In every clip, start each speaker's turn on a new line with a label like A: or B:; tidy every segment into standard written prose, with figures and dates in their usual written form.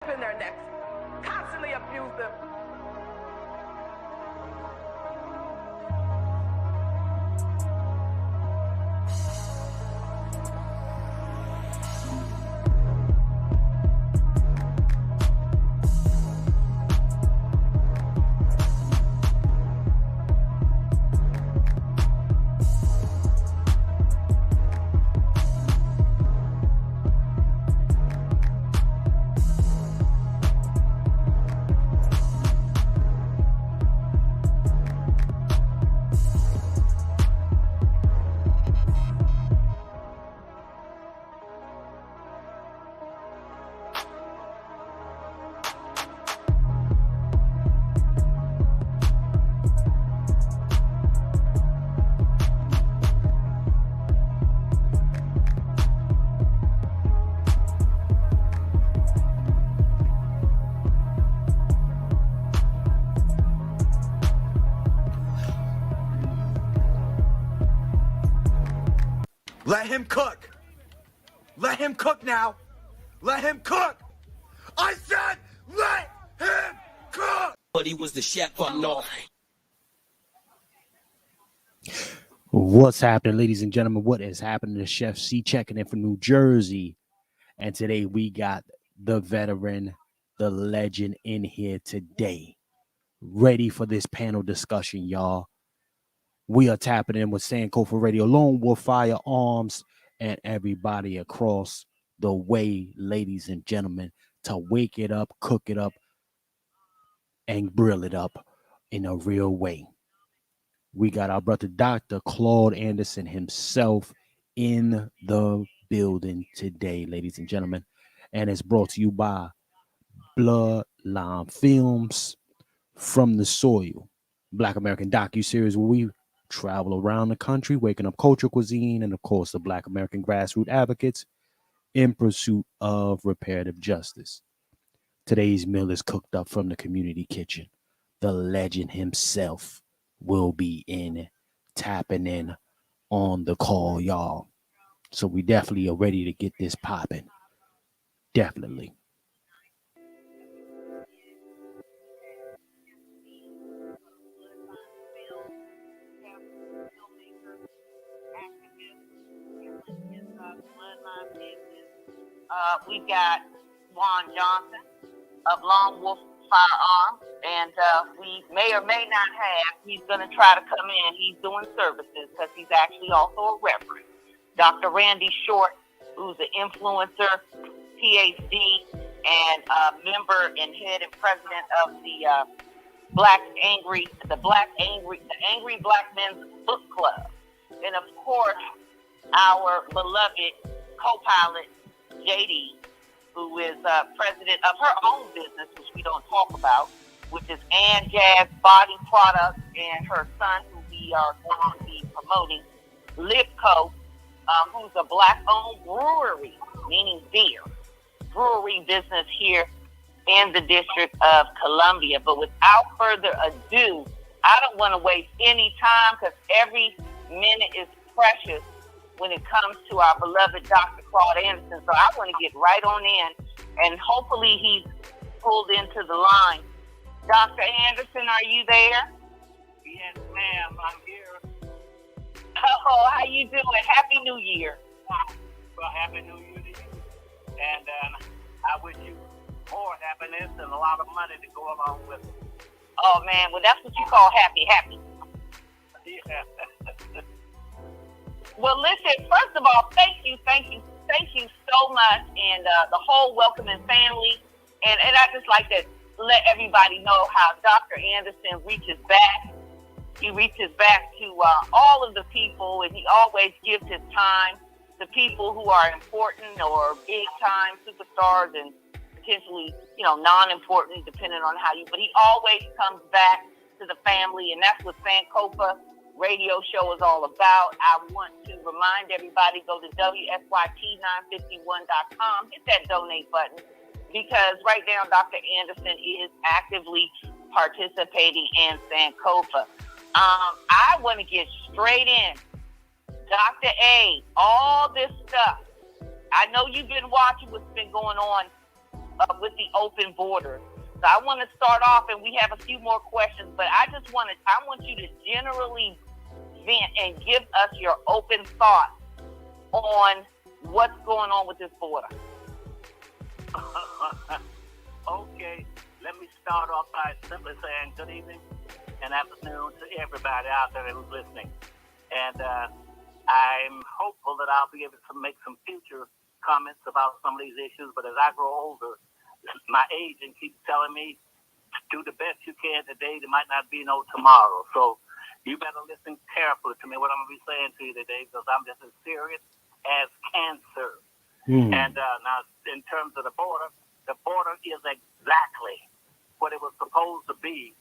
A: in their necks, constantly abuse them.
B: Let him cook. Let him cook now. Let him cook. I said let him cook.
C: But he was the chef up north.
D: What's happening, ladies and gentlemen? What is happening? The Chef C checking in from New Jersey. And today we got the veteran, the legend in here today. Ready for this panel discussion, y'all. We are tapping in with Sankofa Radio, Lone Wolf Firearms, and everybody across the way, ladies and gentlemen, to wake it up, cook it up, and grill it up in a real way. We got our brother, Dr. Claude Anderson himself in the building today, ladies and gentlemen. And it's brought to you by Bloodline Films, From the Soil, Black American docu-series where we travel around the country, waking up culture, cuisine, and of course the Black American grassroots advocates in pursuit of reparative justice. Today's meal is cooked up from the community kitchen. The legend himself will be tapping in on the call, y'all. So we definitely are ready to get this popping. Definitely.
E: We've got Juan Johnson of Lone Wolf Firearms, and we may or may not have, he's going to try to come in. He's doing services because he's actually also a reverend. Dr. Randy Short, who's an influencer, PhD, and member and head and president of the Angry Black Men's Book Club. And of course, our beloved co-pilot, JD, who is president of her own business, which we don't talk about, which is Ann Jazz Body Products, and her son, who we are going to be promoting, Lipco, who's a Black-owned brewery, meaning beer, brewery business here in the District of Columbia. But without further ado, I don't want to waste any time because every minute is precious when it comes to our beloved Dr. Claude Anderson. So I want to get right on in, and hopefully he's pulled into the line. Dr. Anderson, are you there?
F: Yes, ma'am, I'm here.
E: Oh, how you doing? Happy New Year.
F: Well, Happy New Year to you. And I wish you more happiness and a lot of money to go along with it.
E: Oh, man, well, that's what you call happy.
F: Yeah.
E: Well, listen, first of all, thank you so much, and the whole Welcoming family. And I just like to let everybody know how Dr. Anderson reaches back. He reaches back to all of the people, and he always gives his time to people who are important or big-time superstars and potentially, non-important, depending on how you. But he always comes back to the family, and that's what Sankofa Radio Show is all about. I want to remind everybody, go to WSYT951.com, hit that donate button, because right now Dr. Anderson is actively participating in Sankofa. I want to get straight in. Dr. A, all this stuff. I know you've been watching what's been going on with the open borders. So I want to start off, and we have a few more questions, but I want you to generally vent and give us your open thoughts on what's going on with this border.
F: Okay, let me start off by simply saying good evening and afternoon to everybody out there who's listening. And I'm hopeful that I'll be able to make some future comments about some of these issues. But as I grow older, my agent keeps telling me, do the best you can today. There might not be no tomorrow. So you better listen carefully to me, what I'm going to be saying to you today, because I'm just as serious as cancer. And now, in terms of the border is exactly what it was supposed to be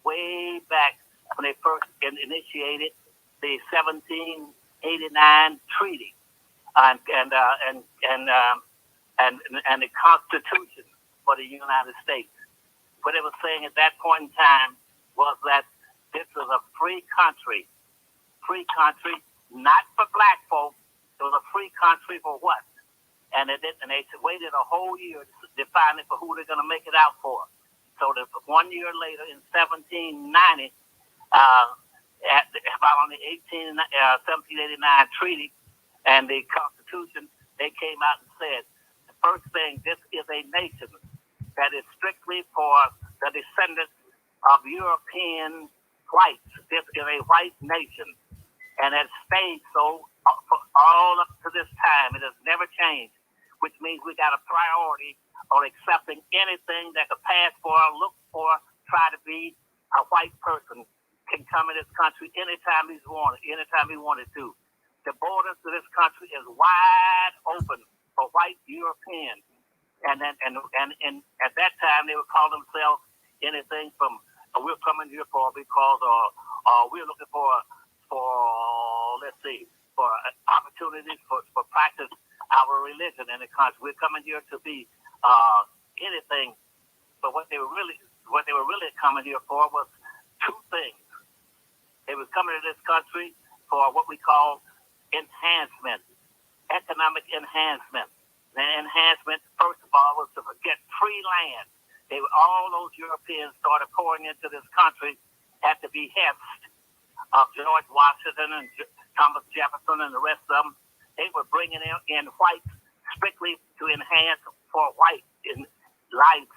F: way back when they first initiated the 1789 treaty and the Constitution for the United States. What they were saying at that point in time was that this was a free country, not for black folks. It was a free country for what? And they waited a whole year to define it for who they're going to make it out for. So 1 year later, in 1790, about on the 1789 treaty and the Constitution, they came out and said, the first thing, this is a nation that is strictly for the descendants of European whites. This is a white nation, and it stayed so for all up to this time. It has never changed, which means we got a priority on accepting anything that could pass for, look for, try to be a white person can come in this country anytime he wanted to. The borders to this country is wide open for white Europeans. And at that time they would call themselves anything from we're coming here for because we're looking for opportunities for practice our religion in the country. We're coming here to be anything, but what they were really coming here for was two things. They was coming to this country for what we call enhancement, economic enhancement. The enhancement, first of all, was to get free land. All those Europeans started pouring into this country at the behest of George Washington and Thomas Jefferson and the rest of them. They were bringing in whites strictly to enhance for whites in life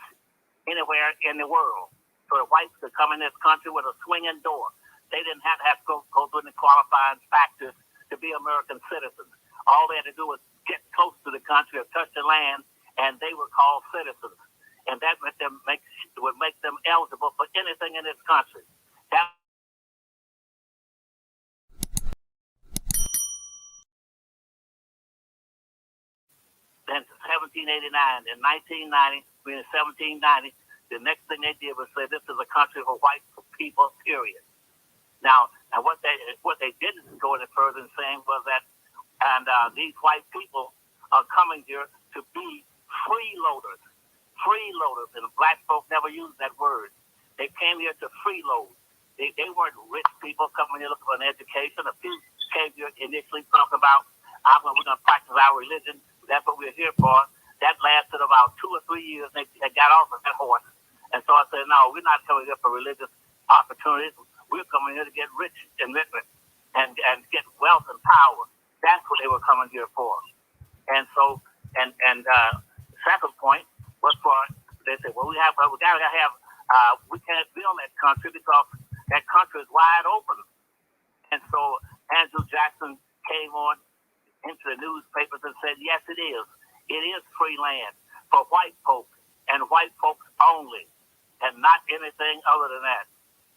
F: anywhere in the world. So the whites could come in this country with a swinging door. They didn't have to go through the qualifying factors to be American citizens. All they had to do was get close to the country or touch the land, and they were called citizens. And that would make them eligible for anything in this country. Then 1789 and 1990, between 1790, the next thing they did was say this is a country for white people, period. Now what they didn't go any further than saying was that, these white people are coming here to be freeloaders, and black folk never used that word. They came here to freeload. They weren't rich people coming here looking for an education. A few came here initially talking about, we're going to practice our religion. That's what we're here for. That lasted about 2 or 3 years. They got off of that horse. And so I said, no, we're not coming here for religious opportunities. We're coming here to get rich and get wealth and power. That's what they were coming here for. And so, second point was for, they said, well, we can't build that country because that country is wide open. And so Andrew Jackson came on into the newspapers and said, yes, it is. It is free land for white folks and white folks only, and not anything other than that.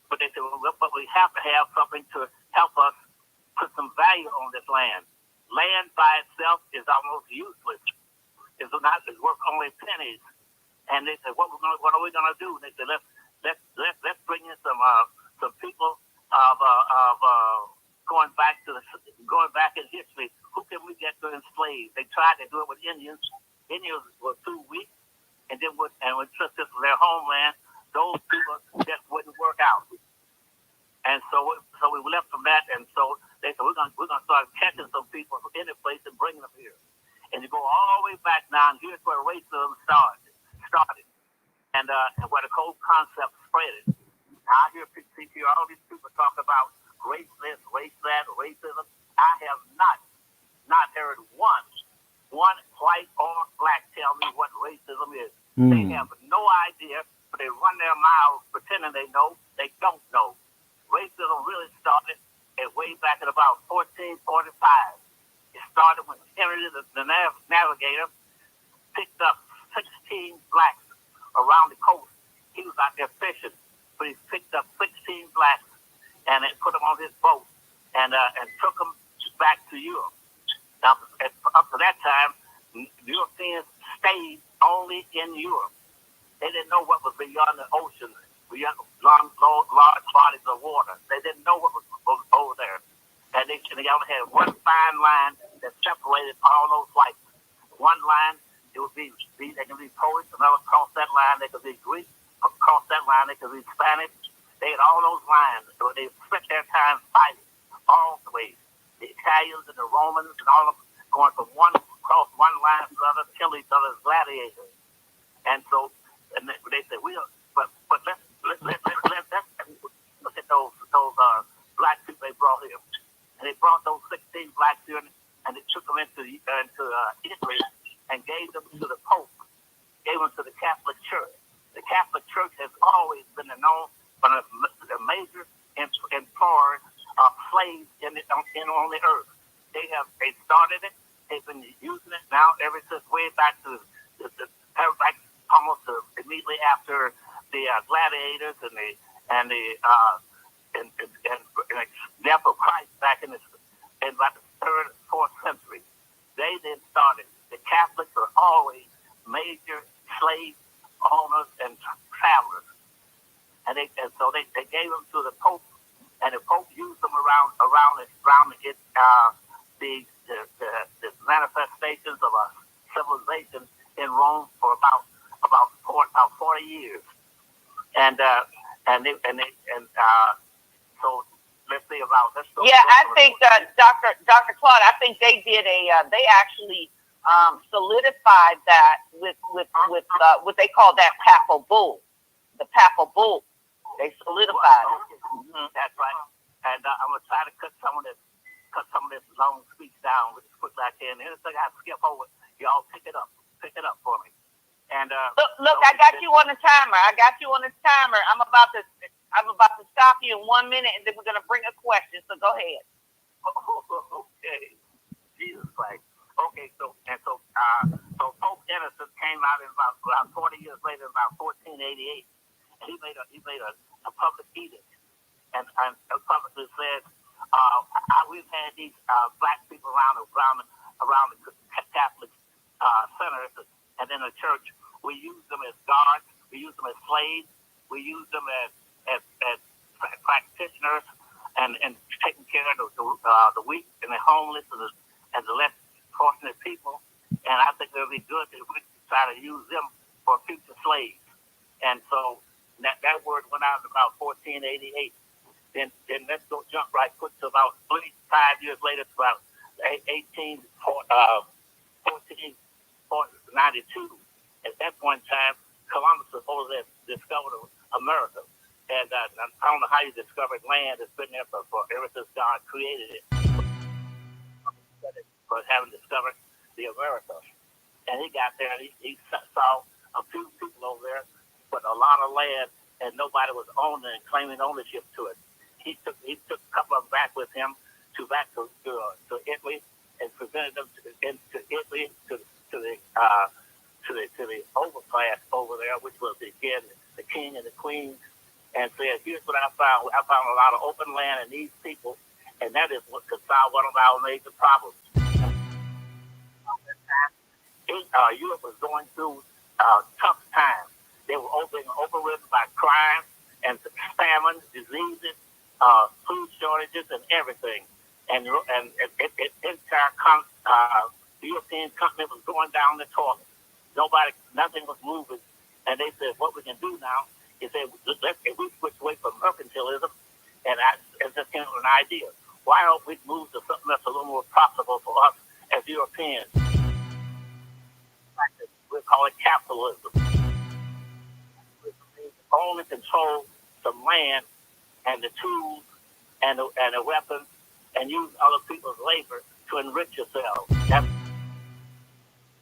F: But they said, but we have to have something to help us put some value on this land. Land by itself is almost useless. It's worth only pennies. And they said, what are we going to do? And they said, let's bring in some people of going back in history. Who can we get to enslave? They tried to do it with Indians. Indians were too weak, and since this was their homeland, those people just wouldn't work out. And so we left from that, and so they said we're gonna start catching some people from any place and bringing them here. And you go all the way back now, and here's where racism started. started, and where the whole concept spread. I hear all these people talk about race this, race that, racism. I have not heard one white or black tell me what racism is. They have no idea, but they run their mouths pretending they know. They don't know. Racism really started way back at about 1445. It started when Henry the Navigator picked up 16 blacks around the coast. He was out there fishing, but he picked up 16 blacks and put them on his boat and took them back to Europe. Now, up to that time, Europeans stayed only in Europe. They didn't know what was beyond the ocean, beyond large bodies of water. They didn't know what was over there. And they only had one fine line that separated all those whites. One line, it would be they could be Polish, another cross that line, they could be Greek, across that line, they could be Spanish. They had all those lines. They spent their time fighting all the way. The Italians and the Romans and all of them going from one across one line to the other, kill each other as gladiators. And so, and they said, but let's look at those black people they brought here. And they brought those 16 blacks here, and they took them into Italy and gave them to the Pope, gave them to the Catholic Church. The Catholic Church has always been known for the major employers of slaves on the earth. They started it. They've been using it now ever since way back to almost immediately after the gladiators and the death of Christ back in like the 3rd, 4th century. They then started. The Catholics are always major slave owners and travelers, and so they gave them to the Pope, and the Pope used them around the manifestations of a civilization in Rome for about 40 years, so let's see about this.
E: Yeah, I think Dr. Claude, I think they did they actually solidified that with what they call that papal bull, the papal bull. They solidified it.
F: Mm-hmm. That's right. And I'm gonna try to cut some of this long speech down as quickly as I can. Anything I skip over, y'all pick it up for me. And
E: look, I got you on the timer. I'm about to stop you in 1 minute, and then we're gonna bring a question. So go ahead.
F: Okay. Jesus Christ. Okay, so Pope Anderson came out in about 40 years later, about 1488. And he made a public edict, and publicly said, we've had these black people around the Catholic centers and in the church. We use them as guards. We use them as slaves. We use them as practitioners and taking care of the weak and the homeless and the less fortunate people. And I think it would be good if we try to use them for future slaves. And so that word went out in about 1488. Then let's go jump right quick to about 5 years later, to about 1492. At that point in time, Columbus supposedly discovered America. And I don't know how you discovered land that's been there for ever since God created it. But having discovered the Americas. And he got there and he saw a few people over there, but a lot of land, and nobody was owning and claiming ownership to it. He took a couple of them back with him to Italy, and presented them to Italy to the overclass over there, which was again the king and the queen, and said, "Here's what I found. I found a lot of open land in these people, and that is what could solve one of our major problems." Europe was going through tough times. They were overridden by crime and famine, diseases, food shortages, and everything. And the European continent was going down the toilet. Nothing was moving. And they said, what we can do now is if we switch away from mercantilism, and just came up with an idea. Why don't we move to something that's a little more profitable for us as Europeans? We call it capitalism. only control the land and the tools and the weapons and use other people's labor to enrich yourselves.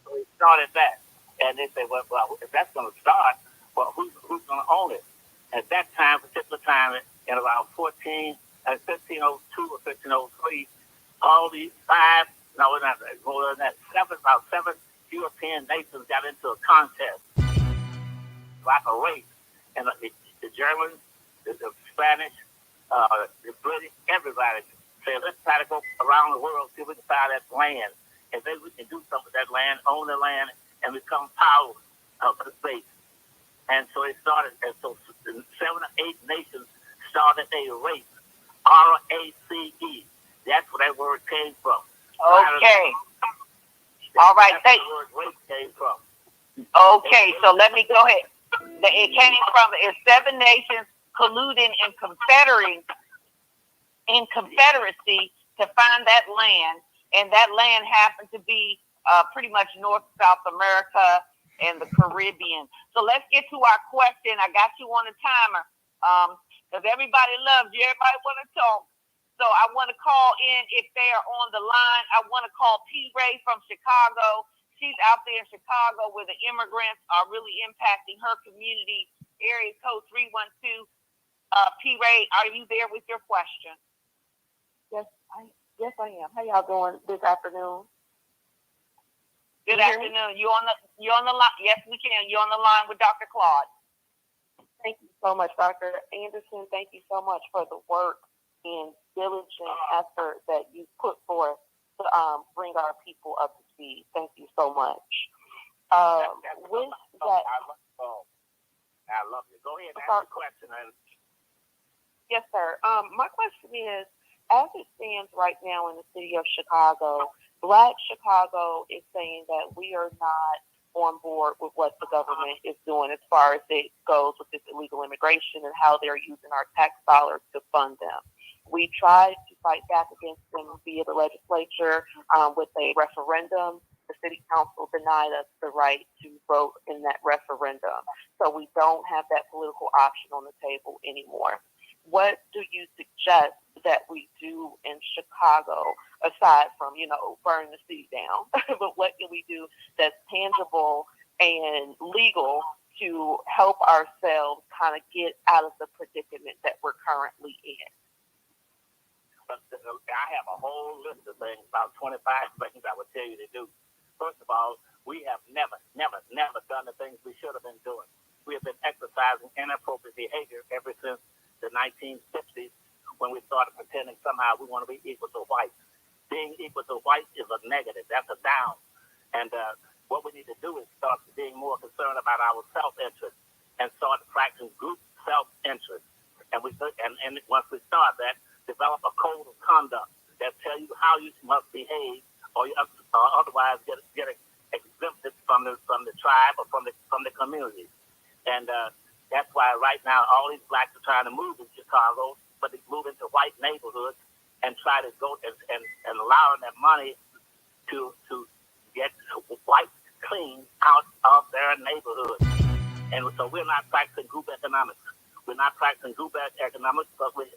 F: So we started that. And they say, well, if that's going to start, well, who's going to own it? At that time, particular time, in around 1502 or 1503, all these about seven European nations got into a contest, like a race. And the Germans, the Spanish, the British, everybody said, let's try to go around the world, see if we can find that land. And then we can do something with that land, own the land, and become power of the space. And so it started, and so 7 or 8 nations started a race, R-A-C-E. That's where that word came from.
E: Okay. All right.
F: That's where the word race came from.
E: Okay, so let me go ahead. It came from 7 nations colluding and confederacy to find that land, and that land happened to be pretty much North South America and the Caribbean. So let's get to our question. I got you on the timer because everybody loves you. Everybody want to talk. So I want to call in if they are on the line. I want to call P. Ray from Chicago. She's out there in Chicago where the immigrants are really impacting her community. Area code 312. P. Ray, are you there with your question?
G: Yes, I am. How y'all doing this afternoon?
E: Good afternoon. You on the line? Yes, we can. You're on the line with Dr. Claude.
G: Thank you so much, Dr. Anderson. Thank you so much for the work and diligent effort that you put forth to bring our people up to speed. Thank you so much. With that,
F: I love you. Go ahead and ask the question.
G: Yes, sir. My question is, as it stands right now in the city of Chicago, Black Chicago is saying that we are not on board with what the government is doing as far as it goes with this illegal immigration and how they're using our tax dollars to fund them. We tried to fight back against them via the legislature with a referendum. The city council denied us the right to vote in that referendum. So we don't have that political option on the table anymore. What do you suggest that we do in Chicago, aside from, burning the city down? But what can we do that's tangible and legal to help ourselves kind of get out of the predicament that we're currently in?
F: I have a whole list of things, about 25 things I would tell you to do. First of all, we have never done the things we should have been doing. We have been exercising inappropriate behavior ever since the 1950s, when we started pretending somehow we want to be equal to whites. Being equal to whites is a negative. That's a down. And what we need to do is start being more concerned about our self-interest and start practicing group self-interest. And once we start that, develop a code of conduct that tell you how you must behave, or otherwise get exempted from the tribe or from the community. And that's why right now all these blacks are trying to move in Chicago, but they move into white neighborhoods and try to go and allowing that money to get white clean out of their neighborhoods. And so we're not practicing group economics. We're not practicing group economics because we're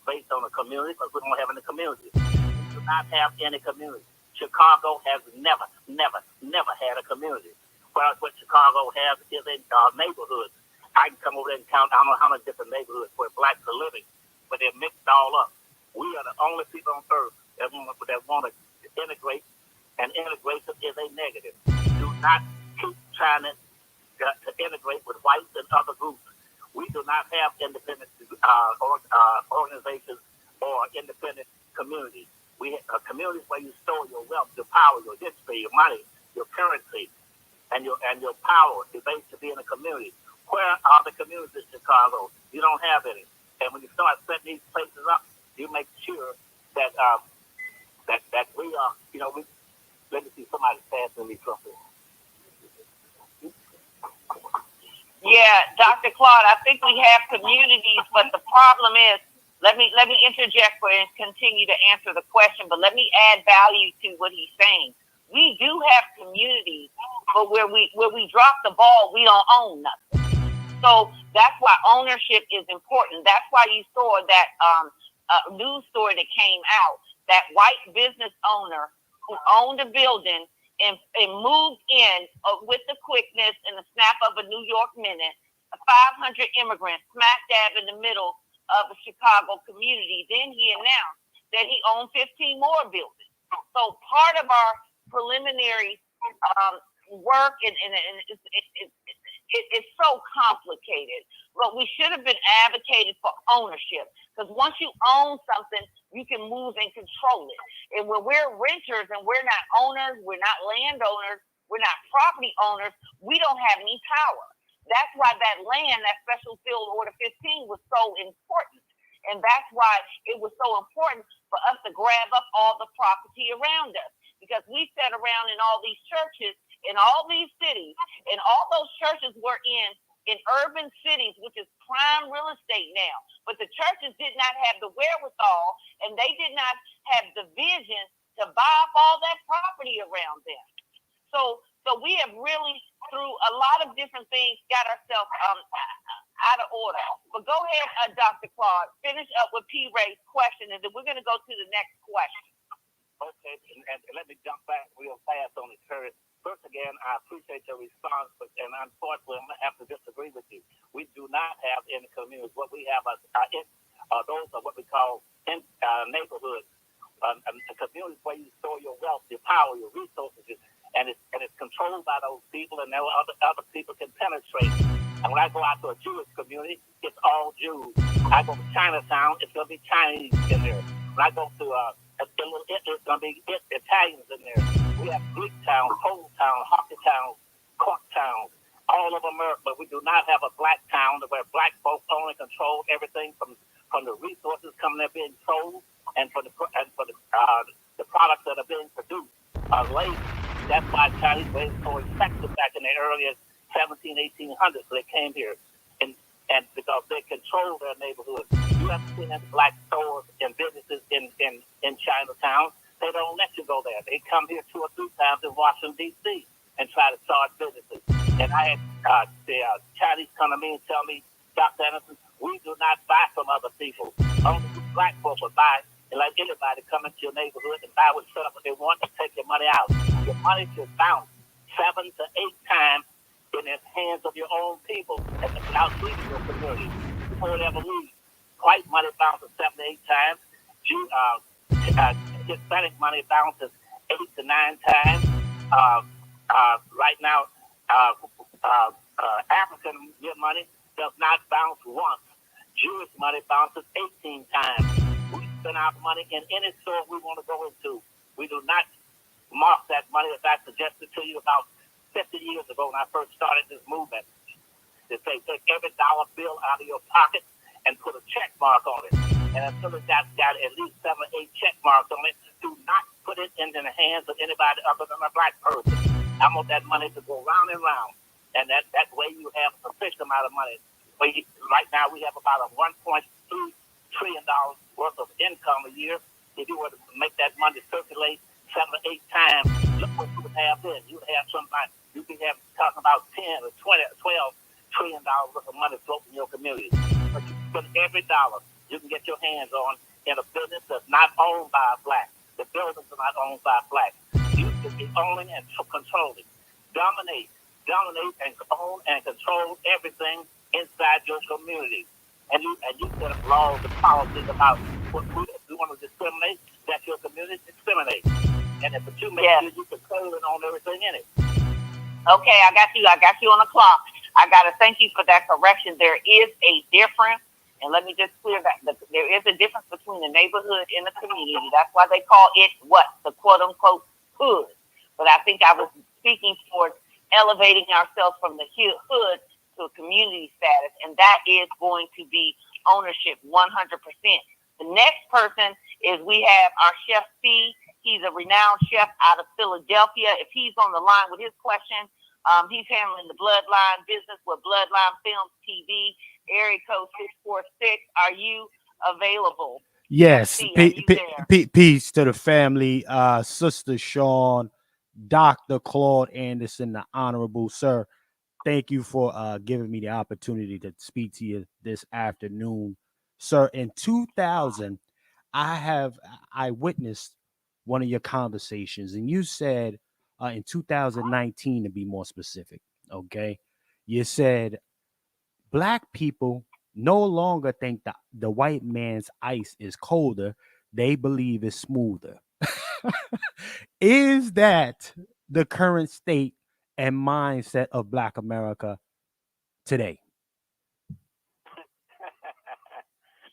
F: based on a community, because we don't have any community. We do not have any community. Chicago has never had a community. Whereas what Chicago has is a neighborhood. I can come over there and count, I don't know how many different neighborhoods where blacks are living, but they're mixed all up. We are the only people on earth that want to integrate, and integration is a negative. Do not keep trying to integrate with whites and other groups. We do not have independent organizations or independent communities. We have communities where you store your wealth, your power, your history, your money, your currency, and your power is based to be in a community. Where are the communities in Chicago? You don't have any. And when you start setting these places up, you make sure that that we are, let me see, somebody's passing me something.
E: Yeah, Dr. Claude, I think we have communities, but the problem is, let me interject and continue to answer the question, but let me add value to what he's saying. We do have communities, but where we drop the ball, we don't own nothing. So That's why ownership is important. That's why you saw that news story that came out, that white business owner who owned a building and moved in with the quickness and the snap of a New York minute, 500 immigrants smack dab in the middle of a Chicago community. Then he announced that he owned 15 more buildings. So part of our preliminary work, and it's so complicated, but we should have been advocating for ownership, because once you own something, you can move and control it. And when we're renters and we're not owners, we're not landowners, we're not property owners, we don't have any power. That's why that land, that Special Field Order 15 was so important. And that's why it was so important for us to grab up all the property around us, because we sat around in all these churches, in all these cities, and all those churches were in urban cities, which is prime real estate now. But the churches did not have the wherewithal, and they did not have the vision to buy up all that property around them. So we have really, through a lot of different things, got ourselves out of order. But go ahead, Dr. Claude, finish up with P. Ray's question, and then we're going to go to the next question.
F: Okay, and let me jump back real fast on it, Curtis. First, again, I appreciate your response, and unfortunately, I'm going to have to disagree with you. We do not have in the communities. What we have are those are what we call neighborhoods, communities where you store your wealth, your power, your resources, and it's controlled by those people, and other people can penetrate. And when I go out to a Jewish community, it's all Jews. I go to Chinatown, it's going to be Chinese in there. When I go to it's going to be Italians in there. We have Greek towns, Pole Town, Hockey Town, Cork Town, all of them are, but we do not have a black town where black folks only control everything from the resources coming there being sold, and for the products that are being produced. Labor. That's why Chinese were so effective back in the earlier 1800s. They came here, and because they control their neighborhoods. You have to see in black stores and businesses in Chinatown. They don't let you go there. They come here 2 or 3 times in Washington, D.C. and try to start businesses. And I had the Chinese come to me and tell me, Dr. Anderson, we do not buy from other people. Only black folks will buy, and let anybody come into your neighborhood and buy what set up what they want and take your money out. Your money should bounce 7 to 8 times in the hands of your own people and without leaving your community before it ever leaves. White money bounces 7 to 8 times. Hispanic money bounces 8 to 9 times. Right now, African money does not bounce once. Jewish money bounces 18 times. We spend our money in any store we want to go into. We do not mark that money, as I suggested to you about 50 years ago when I first started this movement. They say take every dollar bill out of your pocket and put a check mark on it. And until it got at least 7 or 8 check marks on it, do not put it into the hands of anybody other than a black person. I want that money to go round and round. And that way you have a sufficient amount of money. Right now we have about a $1.3 trillion worth of income a year. If you were to make that money circulate 7 or 8 times, look what you would have then. You would have something, you could have talking about 10 or 20 or $12 trillion worth of money floating in your community. But you spend every dollar you can get your hands on in a business that's not owned by a black. The buildings are not owned by a black. You should be owning and controlling. Dominate and own and control everything inside your community. And you set up laws and policies about what if you want to discriminate, that's your community, discriminate. And if you make sure you control and own everything in it.
E: Okay, I got you on the clock. I got to thank you for that correction. There is a difference, and let me just clear that. There is a difference between the neighborhood and the community. That's why they call it what? The quote-unquote hood. But I think I was speaking towards elevating ourselves from the hood to a community status, and that is going to be ownership 100%. The next person is we have our Chef C. He's a renowned chef out of Philadelphia. If he's on the line with his question, he's handling the Bloodline business with Bloodline Films TV, area code 646. Are you available?
D: Yes.
E: C,
D: Peace to the family. Sister Sean, Dr. Claude Anderson, the Honorable Sir. thank you for giving me the opportunity to speak to you this afternoon, sir. In 2000, I witnessed one of your conversations, and you said in 2019, to be more specific, okay, you said black people no longer think that the white man's ice is colder; they believe it's smoother. Is that the current state and mindset of Black America today?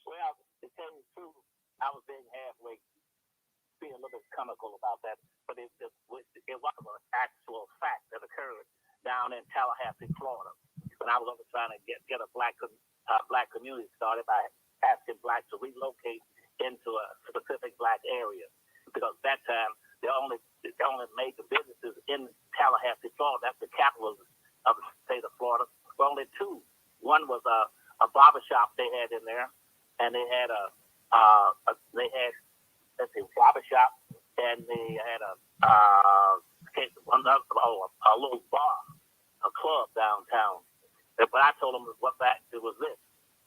F: Well, to tell you the truth, I was being being a little bit comical about that, but it was an actual fact that occurred down in Tallahassee, Florida, when I was over trying to get a black community started by asking blacks to relocate into a specific black area, because at that time they only major businesses in Tallahassee, Florida, that's the capital of the state of Florida, were only two. One was a barbershop they had in there, and they had a barbershop, and they had a little bar, a club downtown. But I told them what that it was this.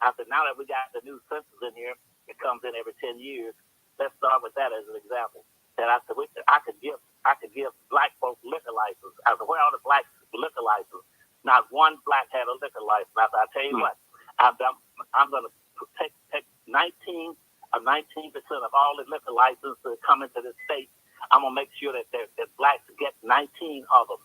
F: I said, now that we got the new census in here, it comes in every 10 years. Let's start with that as an example. And I said, I could give black folks liquor license. I said, where are the blacks liquor license? Not one black had a liquor license. I said, I tell you what, I'm going to take 19% of all the liquor licenses that come into this state. I'm going to make sure that blacks get 19 of them,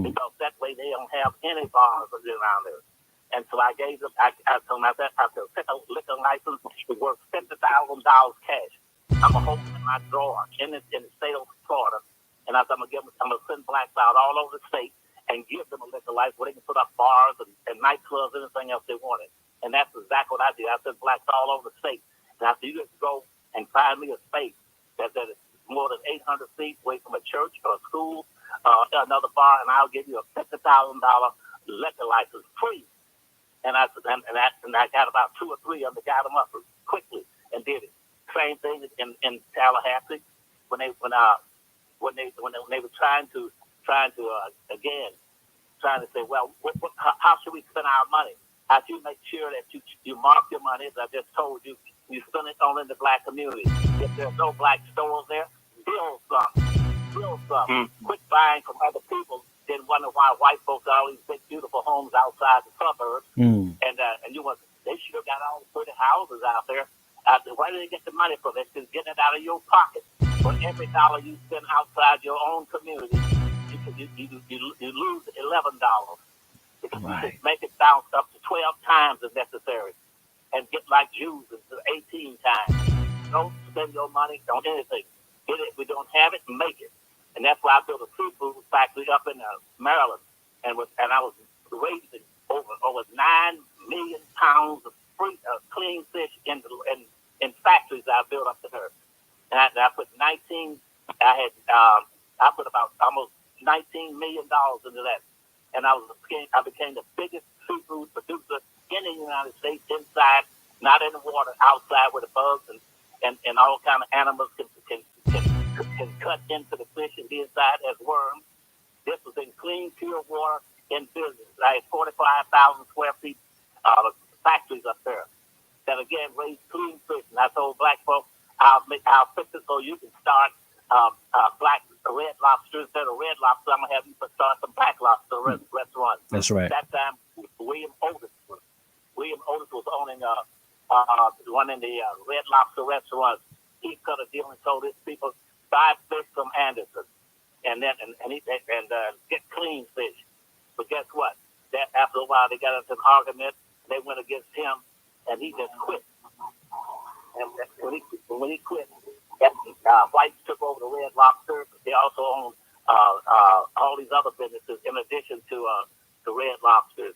F: because that way they don't have any bars around there. And so I gave them, I told them, I said, pick a liquor license, it's worth $50,000 cash. I'm going to hold it in my drawer in the state of Florida. And I said, I'm going to send blacks out all over the state and give them a liquor license where they can put up bars and nightclubs and anything else they wanted. And that's exactly what I did. I sent blacks all over the state. And I said, you just go and find me a space that is more than 800 feet away from a church or a school, another bar, and I'll give you a $50,000 liquor license free. And I got about 2 or 3 of them, got them up quickly and did it. Same thing in Tallahassee when they were trying to say, well, how should we spend our money? How do you make sure that you mark your money, as I just told you, you spend it on in the black community? If there's no black stores there, build some. Quit buying from other people. Then wonder why white folks got all these big, beautiful homes outside the suburbs, and they should have got all the pretty houses out there. Why did they get the money for this? Just getting it out of your pocket. For every dollar you spend outside your own community, you lose $11. Right. Make it bounce up to 12 times if necessary, and get like Jews into 18 times. Don't spend your money on anything. Get it. If we don't have it, make it. And that's why I built a seafood factory up in Maryland, and I was raising over 9 million pounds of clean fish in factories I built up there. And I put I put about almost $19 million into that, and I became the biggest seafood producer in the United States, inside, not in the water, outside, where the bugs and all kind of animals can cut into the fish and be inside as worms. This was in clean, pure water in business. I had 45,000 square feet factories up there that again raised clean fish. And I told black folks, I'll fix it so you can start black red lobster instead of red lobster. I'm gonna have you start some black lobster restaurants.
D: That's right.
F: That time, William Otis was owning one in the Red Lobster restaurant. He cut a deal and told his people, buy fish from Anderson, and get clean fish. But guess what? That after a while they got into an argument. They went against him, and he just quit. And when he quit, whites took over the Red Lobster. They also own all these other businesses in addition to Red Lobsters.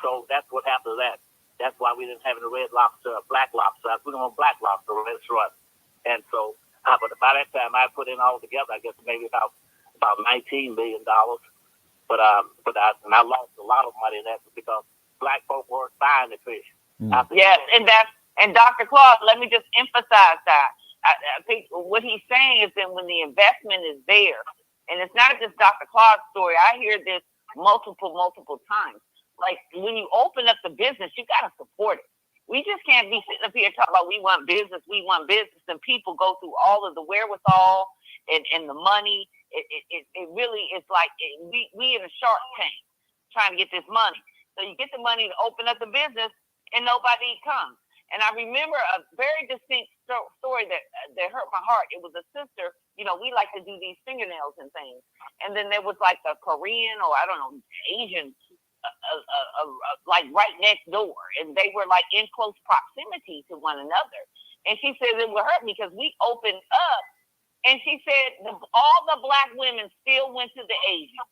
F: So that's what happened to that. That's why we didn't have any Red Lobster or Black Lobster. We don't have Black Lobster restaurant. And so, but by that time, I put in all together, I guess maybe about $19 million. But I lost a lot of money in that because black folk weren't buying the fish.
E: Yes, and Dr. Claude, let me just emphasize that. I think what he's saying is that when the investment is there, and it's not just Dr. Claude's story, I hear this multiple times. Like when you open up the business, you got to support it. We just can't be sitting up here talking about we want business, and people go through all of the wherewithal and the money. It really is like we in a shark tank trying to get this money. So you get the money to open up the business, and nobody comes. And I remember a very distinct story that hurt my heart. It was a sister. You know, we like to do these fingernails and things. And then there was like a Korean or I don't know, Asian, like right next door. And they were like in close proximity to one another. And she said it would hurt me because we opened up. And she said all the Black women still went to the Asian.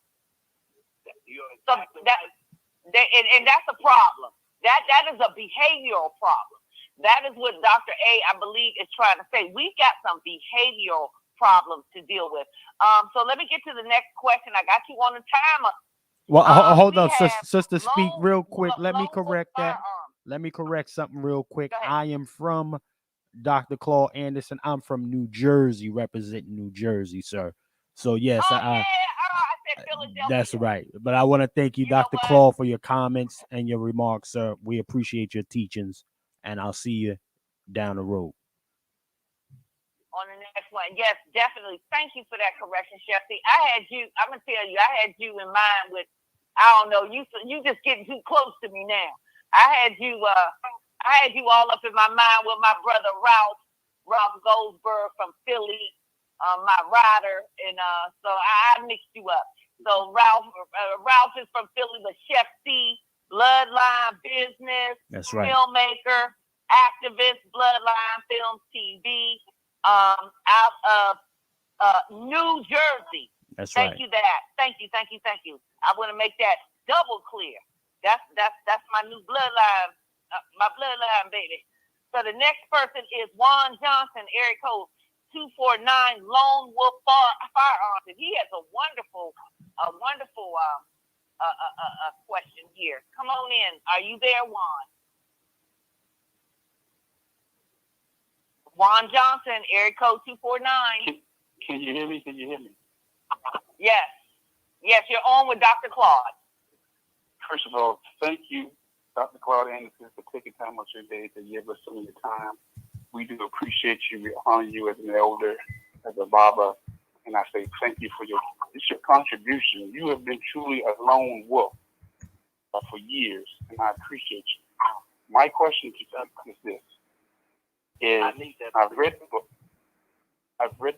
E: So and that's a problem. That is a behavioral problem. That is what Dr. A, I believe, is trying to say. We've got some behavioral problems to deal with. So let me get to the next question. I got you on the timer.
D: Well, hold on, sister. Speak real quick. Let me correct that. Let me correct something real quick. I am from Dr. Claude Anderson. I'm from New Jersey, representing New Jersey, sir. So yes,
E: I said Philadelphia.
D: That's right. But I want to thank you, Dr. Claude, for your comments and your remarks, sir. We appreciate your teachings, and I'll see you down the road.
E: On the next one. Yes, definitely. Thank you for that correction, Chef. See, I'm going to tell you, I had you in mind with, I don't know, you just getting too close to me now. I had you all up in my mind with my brother Ralph Goldsberg from Philly, my rider, and so I mixed you up. So Ralph is from Philly, but Chef C, Bloodline Business,
D: that's right,
E: filmmaker, activist, Bloodline Films TV, out of New Jersey.
D: That's
E: Thank
D: right.
E: you. Thank you. I want to make that double clear. That's my new bloodline, my bloodline, baby. So the next person is Juan Johnson, area code 249, Lone Wolf Firearms. And he has a wonderful question here. Come on in. Are you there, Juan? Juan Johnson, area code 249.
H: Can you hear me?
E: Yes, you're on with Dr. Claude.
H: First of all, thank you, Dr. Claude Anderson, for taking time out your day to give us some of your time. We do appreciate you. We honor you as an elder, as a barber, and I say thank you for your contribution. You have been truly a lone wolf for years, and I appreciate you. My question to you is this. I've read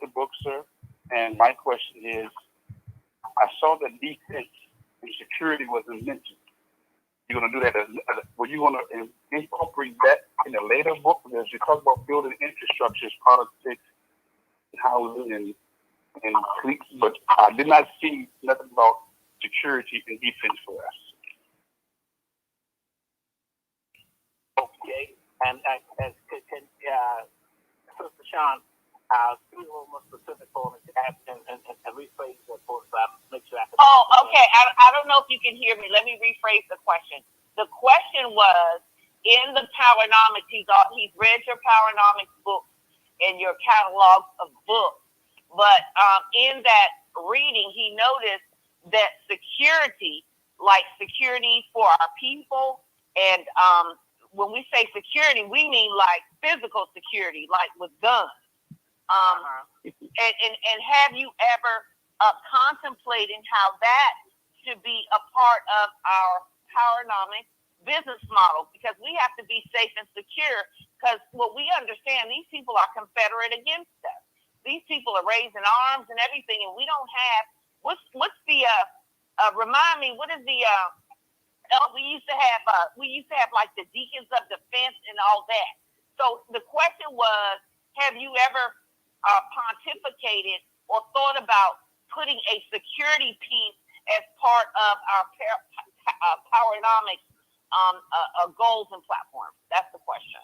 H: the book, sir, and my question is, I saw that defense and security wasn't mentioned. You're going to do that. Were you going to incorporate that in a later book? Because you talk about building infrastructures, politics, housing, and police, but I did not see nothing about security and defense for us.
F: Okay, and Sister Sean, be a little more specific for me and rephrase that for us. Make sure I can.
E: Oh, okay. I don't know if you can hear me. Let me rephrase the question. The question was, in the Powernomics, he's read your Powernomics book and your catalog of books. But in that reading, he noticed that security, like security for our people, and when we say security, we mean like physical security, like with guns. And have you ever contemplated how that should be a part of our Powernomics business model? Because we have to be safe and secure, because what we understand, these people are Confederate against us. These people are raising arms and everything, and we don't have, what's the, remind me, what is the, we used to have like the deacons of defense and all that. So the question was, have you ever pontificated or thought about putting a security piece as part of our Powernomics goals and platforms? That's the question.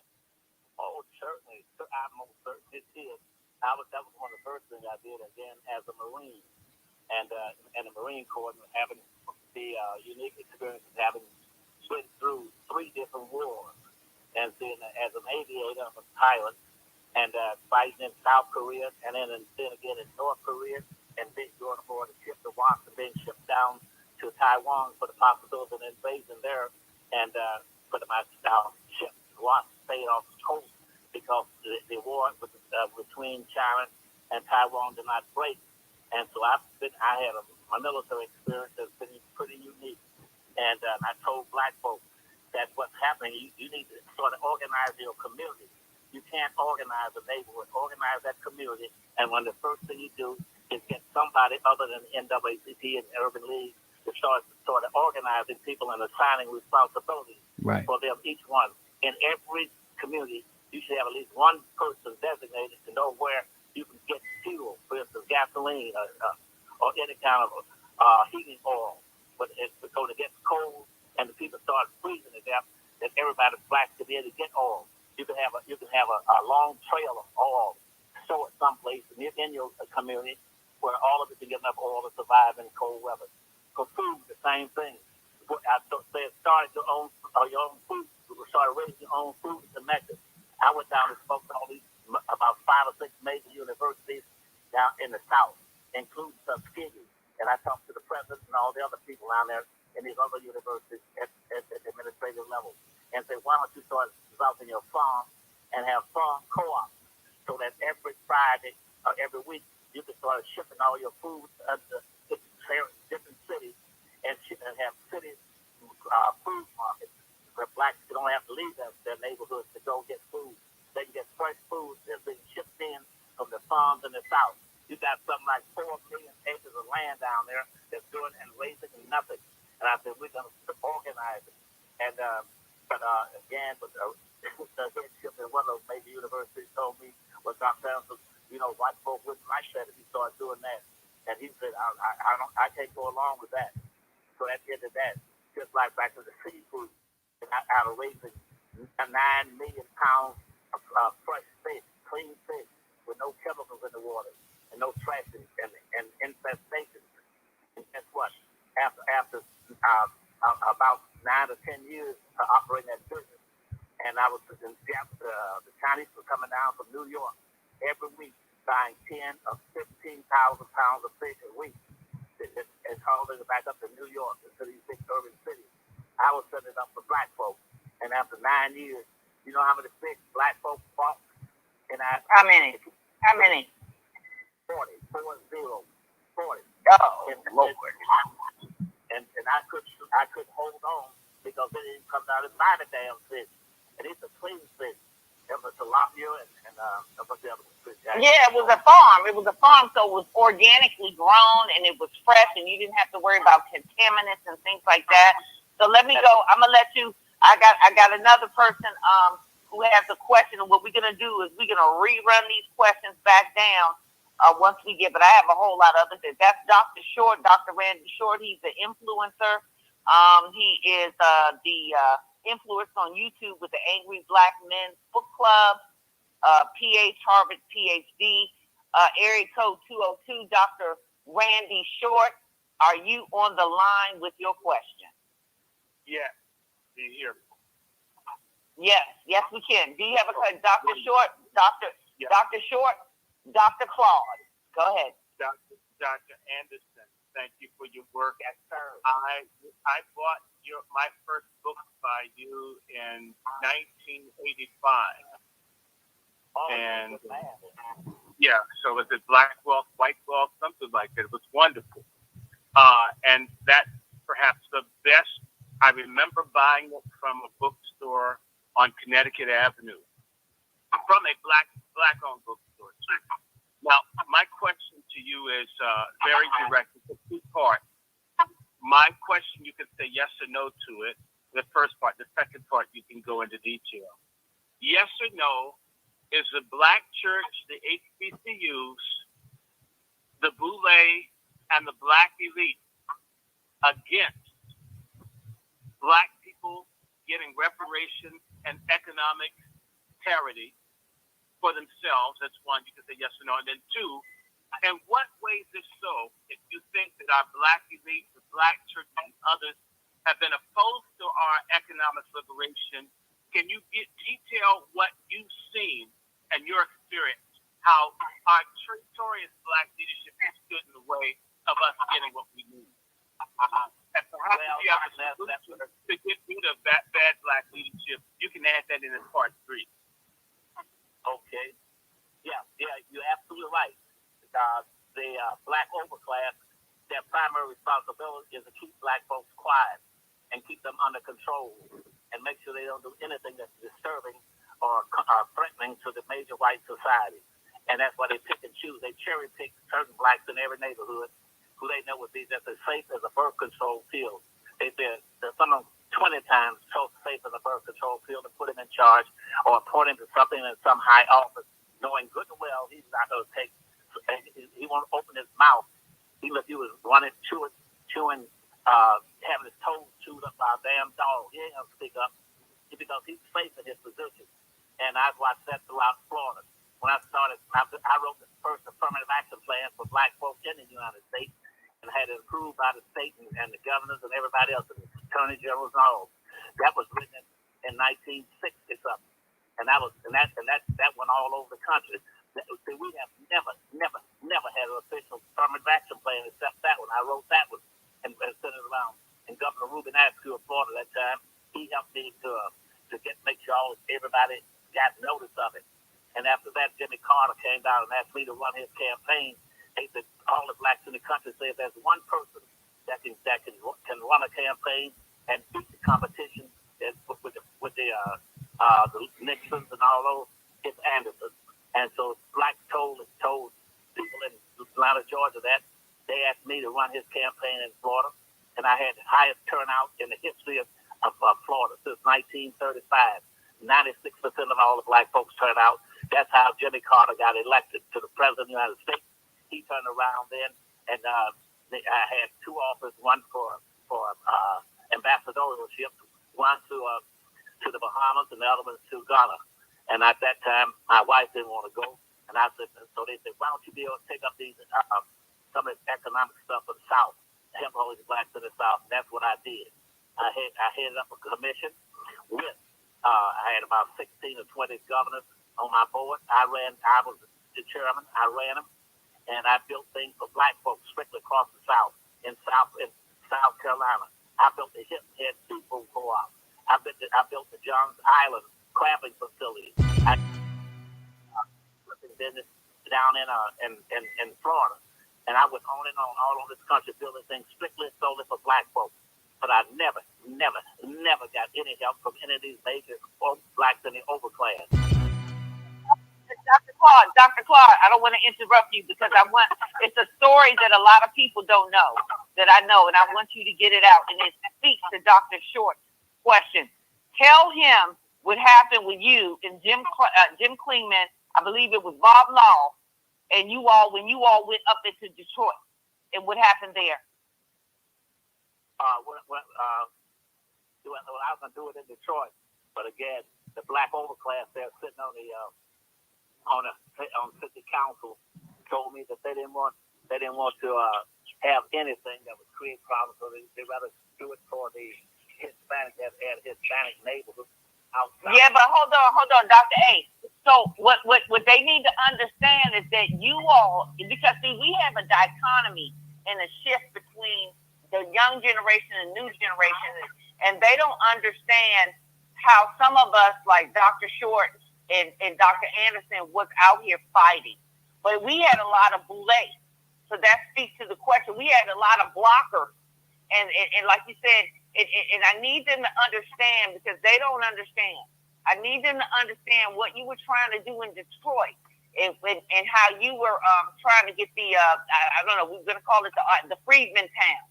F: Oh, certainly. I most certainly did. That was one of the first things I did again as a Marine, and the Marine Corps, and having the unique experience of having went through 3 different wars, and then as an aviator, I'm a pilot, and fighting in South Korea, and then again in North Korea, and then going aboard a ship to Watson, being shipped down to Taiwan for the possibility of an invasion there, and but my ship once stayed off the coast because the war between China and Taiwan did not break, and so I had my military experience that's been pretty unique, and I told black folks that what's happening, you need to sort of organize your community. You can't organize a neighborhood, organize that community, and when the first thing you do is get somebody other than NAACP and Urban League to start sort of organizing people and assigning responsibilities for them, each one. In every community, you should have at least one person designated to know where you can get fuel, for instance, gasoline or any kind of heating oil. But it's because it gets cold and the people start freezing to death, that everybody's black to be able to get oil. You can have a long trail of oil stored someplace in your community where all of it can get enough oil to survive in cold weather. For food, the same thing. I say started your own food. We started raising your own food in Memphis. I went down and spoke to all these about 5 or 6 major universities down in the South, including Tuskegee. And I talked to the president and all the other people down there in these other universities at the administrative level, and say, why don't you start developing your farm and have farm co-ops so that every Friday or every week you can start shipping all your food to different cities and have city food markets where blacks don't have to leave their neighborhoods to go get food. They can get fresh food that's being shipped in from the farms in the South. You got something like 4 million acres of land down there that's doing and raising nothing. And I said, we're going to organize it. And again, with the headship in one of those major universities told me, well, Dr. Anderson, white folk wouldn't like that if you start doing that. And he said, I can't go along with that. So at the end of that, just like back to the seafood, out of raising 9 million pounds of fresh fish, clean fish, with no chemicals in the water and no trash and infestations. And guess what? After about 9 or 10 years operating that business, and I was in Seattle, the Chinese were coming down from New York every week, buying 10 or 15,000 pounds of fish a week, and hauling it back up to New York, into these big urban cities. I was setting it up for black folks, and after 9 years, you know how many fish black folks bought? And
E: How many?
F: 40.
E: Oh, Lord.
F: And I couldn't hold on because they didn't come down and buy the damn fish. And it's a clean fish. It was tilapia and what's the other fish?
E: Yeah, it was a farm. It was a farm, so it was organically grown and it was fresh, and you didn't have to worry about contaminants and things like that. So let me go. I'm gonna let you. I got another person who has a question, and what we're gonna do is we're gonna rerun these questions back down once we get. But I have a whole lot of others. That's Dr. Short, Dr. Randy Short. He's the influencer. He is the influencer on YouTube with the Angry Black Men's Book Club, Harvard PhD, area code 202. Dr. Randy Short, are you on the line with your question?
H: Yes. Do you hear me?
E: Yes, we can. Do you have a question, Dr. Short? Dr. Short, Dr. Claude. Go ahead.
H: Dr. Anderson, thank you for your work.
E: Yes, sir.
H: I bought my first book by you in 1985. And yeah, so was it Black Wealth, White Wealth, something like that. It was wonderful. And that's perhaps the best. I remember buying it from a bookstore on Connecticut Avenue, from a black-owned bookstore. Now, my question to you is very direct. It's a 2-part. My question, you can say yes or no to it. The first part. The second part, you can go into detail. Yes or no, is the black church, the HBCUs, the Boule, and the black elite against black people getting reparations and economic parity for themselves? That's one. You can say yes or no. And then 2, in what ways is so, if you think that our black elite, the black church, and others have been opposed to our economic liberation, can you detail what you've seen and your experience, how our territorious black leadership has stood in the way of us getting what we need?
F: That's to get rid of bad black leadership. You can add that in as part 3. Okay. Yeah, you're absolutely right. The black overclass, their primary responsibility is to keep black folks quiet and keep them under control and make sure they don't do anything that's disturbing or threatening to the major white society. And that's why they pick and choose. They cherry pick certain blacks in every neighborhood who they know would be just as safe as a birth control pill. They're some of them 20 times so safe as a birth control pill to put him in charge or appoint him to something in some high office, knowing good and well he's not going to take, he won't open his mouth. Even if he was running, chewing, having his toes chewed up by a damn dog, he ain't going to speak up because he's safe in his position. And I've watched that throughout Florida. When I started, I wrote the first affirmative action plan for black folks in the United States and had it approved by the state and the governors and everybody else, and the attorney generals and all. That was written in 1960 something, and that went all over the country. See, we have never had an official affirmative action plan except that one. I wrote that one and sent it around. And Governor Ruben Askew of Florida that time, he helped me to make sure everybody got notice of it. And after that, Jimmy Carter came down and asked me to run his campaign. He said all the blacks in the country say if there's one person that can run a campaign and beat the competition with the Nixons and all those, it's Anderson. And so blacks told people in Atlanta, Georgia that they asked me to run his campaign in Florida, and I had the highest turnout in the history of Florida since 1935. 96% of all the black folks turned out. That's how Jimmy Carter got elected to the president of the United States. He turned around then, and I had 2 offers, one for ambassadorship, one to the Bahamas, and the other one to Ghana. And at that time, my wife didn't want to go, and I said, so they said, why don't you be able to take up these some of this economic stuff for the South, help all these blacks in the South. And that's what I did. I headed up a commission with I had about 16 or 20 governors on my board. I was the chairman. I ran them, and I built things for black folks strictly across the South. In South Carolina, I built the Hilton Head Seafood Co-op. I built the Johns Island crabbing facility. I business down in Florida, and I went on and on all over this country building things strictly solely for black folks. But I never got any help from any of these major blacks in the overclass.
E: Dr. Claude, I don't want to interrupt you because it's a story that a lot of people don't know that I know, and I want you to get it out. And it speaks to Dr. Short's question. Tell him what happened with you and Jim Klingman. I believe it was Bob Law, and when you all went up into Detroit, and what happened there.
F: I was going to do it in Detroit, but again, the black overclass there sitting on city council told me that they didn't want to have anything that would create problems, so they rather do it for the Hispanic neighborhood outside.
E: Yeah, but hold on, Dr. A. So what they need to understand is that you all, because see, we have a dichotomy and a shift between the young generation and new generation, and they don't understand how some of us, like Dr. Short and Dr. Anderson, was out here fighting. But we had a lot of boulets. So that speaks to the question. We had a lot of blockers. And like you said, and I need them to understand because they don't understand. I need them to understand what you were trying to do in Detroit and how you were trying to get the, I don't know, we're going to call it the Freedman Town.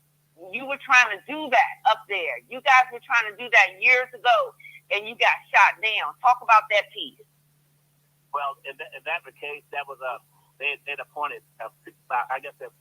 E: You were trying to do that up there. You guys were trying to do that years ago, and you got shot down. Talk about that piece.
F: Well, in that case, that was they appointed. I guess the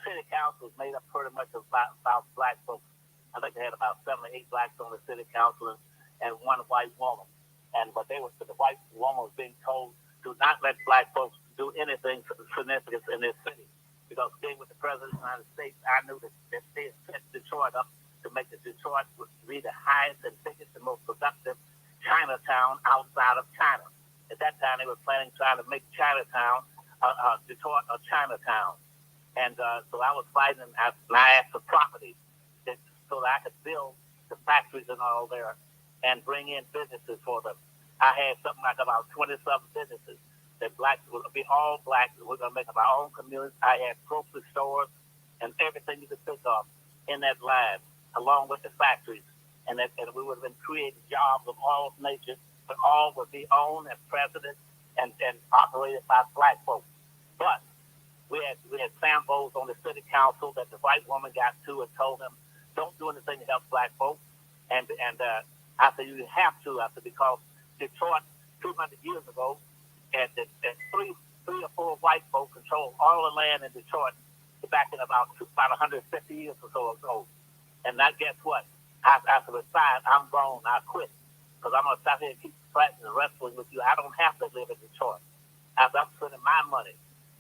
F: city council was made up pretty much of about black folks. I think they had about 7 or 8 blacks on the city council and one white woman. But the white woman was being told, do not let black folks do anything significant in this city. Because being with the President of the United States, I knew that they set Detroit up to make the Detroit be the highest and biggest and most productive Chinatown outside of China. At that time, they were trying to make Chinatown, Detroit, a Chinatown. And so I was fighting them, and I asked for property so that I could build the factories and all there and bring in businesses for them. I had something like about 20-something businesses that black would be all black. We're going to make up our own community. I had grocery stores and everything you could think of in that line, along with the factories. And we would have been creating jobs of all nations, but all would be owned as president and operated by black folks. But we had Sam Bowles on the city council that the white woman got to and told him, don't do anything to help black folks. And I said, you have to. I said, because Detroit 200 years ago, and three or four white folks controlled all the land in Detroit back in about 150 years or so ago. And now guess what? After the side, I'm grown. I quit. Because I'm going to stop here and keep fighting and wrestling with you. I don't have to live in Detroit. I'm spending my money.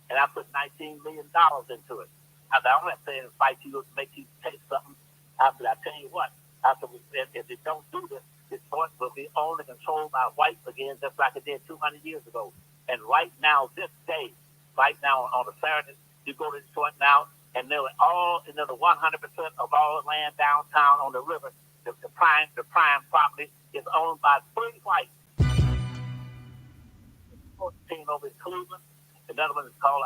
F: And I put $19 million into it. I said, I don't have to say and fight you to make you take something. I said, I tell you what. I said, if they don't do this, Detroit will be owned and controlled by whites again, just like it did 200 years ago. And right now, this day, right now on a Saturday, you go to Detroit now, and nearly 100% of all the land downtown on the river, the prime property is owned by 3 whites. 14 over in Cleveland. Another one is called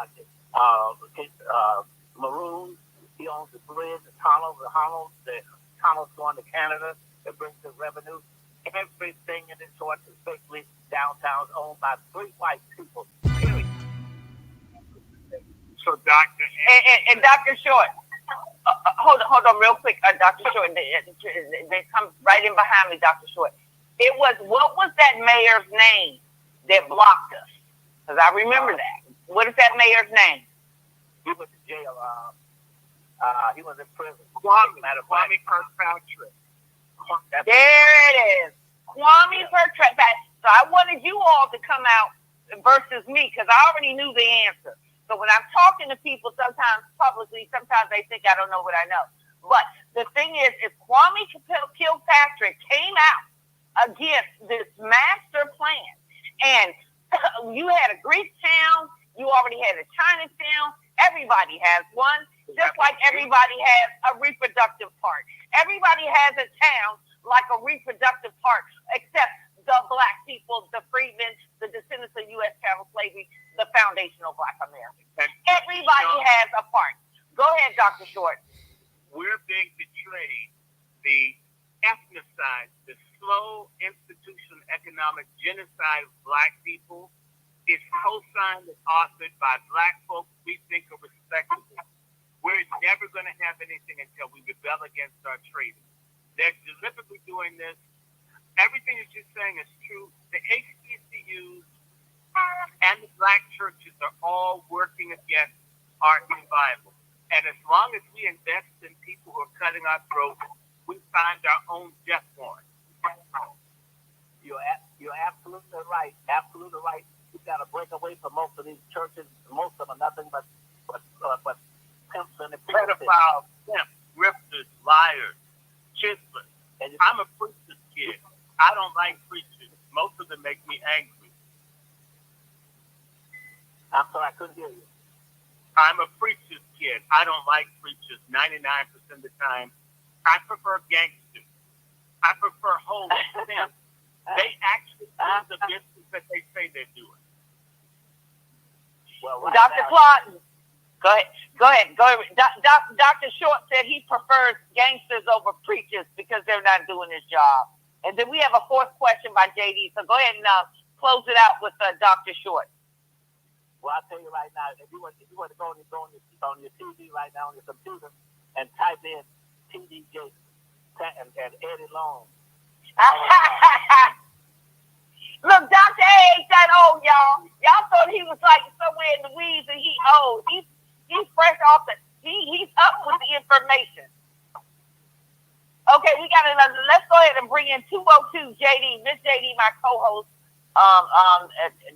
F: Maroon. He owns the bridge, the tunnels going to Canada that brings the revenue. Everything in Detroit, especially downtown, is owned by 3 white people. Period.
H: So, Dr.
E: And Dr. Short, hold on real quick, Dr. Short. They come right in behind me, Dr. Short. What was that mayor's name that blocked us? Because I remember that. What is that mayor's name?
F: He went to jail. He was in prison.
H: Kwame Kirkpatrick.
E: There it is. Kwame Kirkpatrick. So I wanted you all to come out versus me because I already knew the answer. So when I'm talking to people sometimes publicly, sometimes they think I don't know what I know. But the thing is Kwame Kilpatrick came out against this master plan. And you had a Greek town. You already had a Chinatown. Everybody has one, just like everybody has a reproductive part. Everybody has a town like a reproductive part, except the black people, the freedmen, the descendants of U.S. chattel slavery, the foundational black Americans. Everybody has a part. Go ahead, Dr. Short.
H: We're being betrayed. The ethnocide, the slow institutional economic genocide of black people is co-signed and authored by black folks we think are respectable. We're never going to have anything until we rebel against our traitors. They're deliberately doing this. Everything that you're saying is true. The HBCUs and the black churches are all working against our survival. And as long as we invest in people who are cutting our throats, we find our own death warrant.
F: You're absolutely right. Absolutely right. We've got to break away from most of these churches. Most of them are nothing but pimps and
H: pedophiles, pimps, grifters, liars, chistlers. I'm a preacher's kid. I don't like preachers. Most of them make me angry.
F: I'm sorry, I couldn't hear you.
H: I'm a preacher's kid. I don't like preachers 99% of the time. I prefer gangsters. I prefer holy pimps. They actually do the business that they say they're doing.
F: Well, right
E: Dr. Claude, go ahead. Dr. Short said he prefers gangsters over preachers because they're not doing his job. And then we have a 4th question by JD. So go ahead and close it out with Dr. Short.
F: Well, I'll tell you right now, if you want to go on your TV right now on your computer and type in TD Jakes and Eddie Long.
E: Look, Dr. A ain't that old, y'all. Y'all thought he was like somewhere in the weeds and he old. He's fresh off he's up with the information. Okay, we got another. Let's go ahead and bring in 202 JD. Miss JD, my co-host.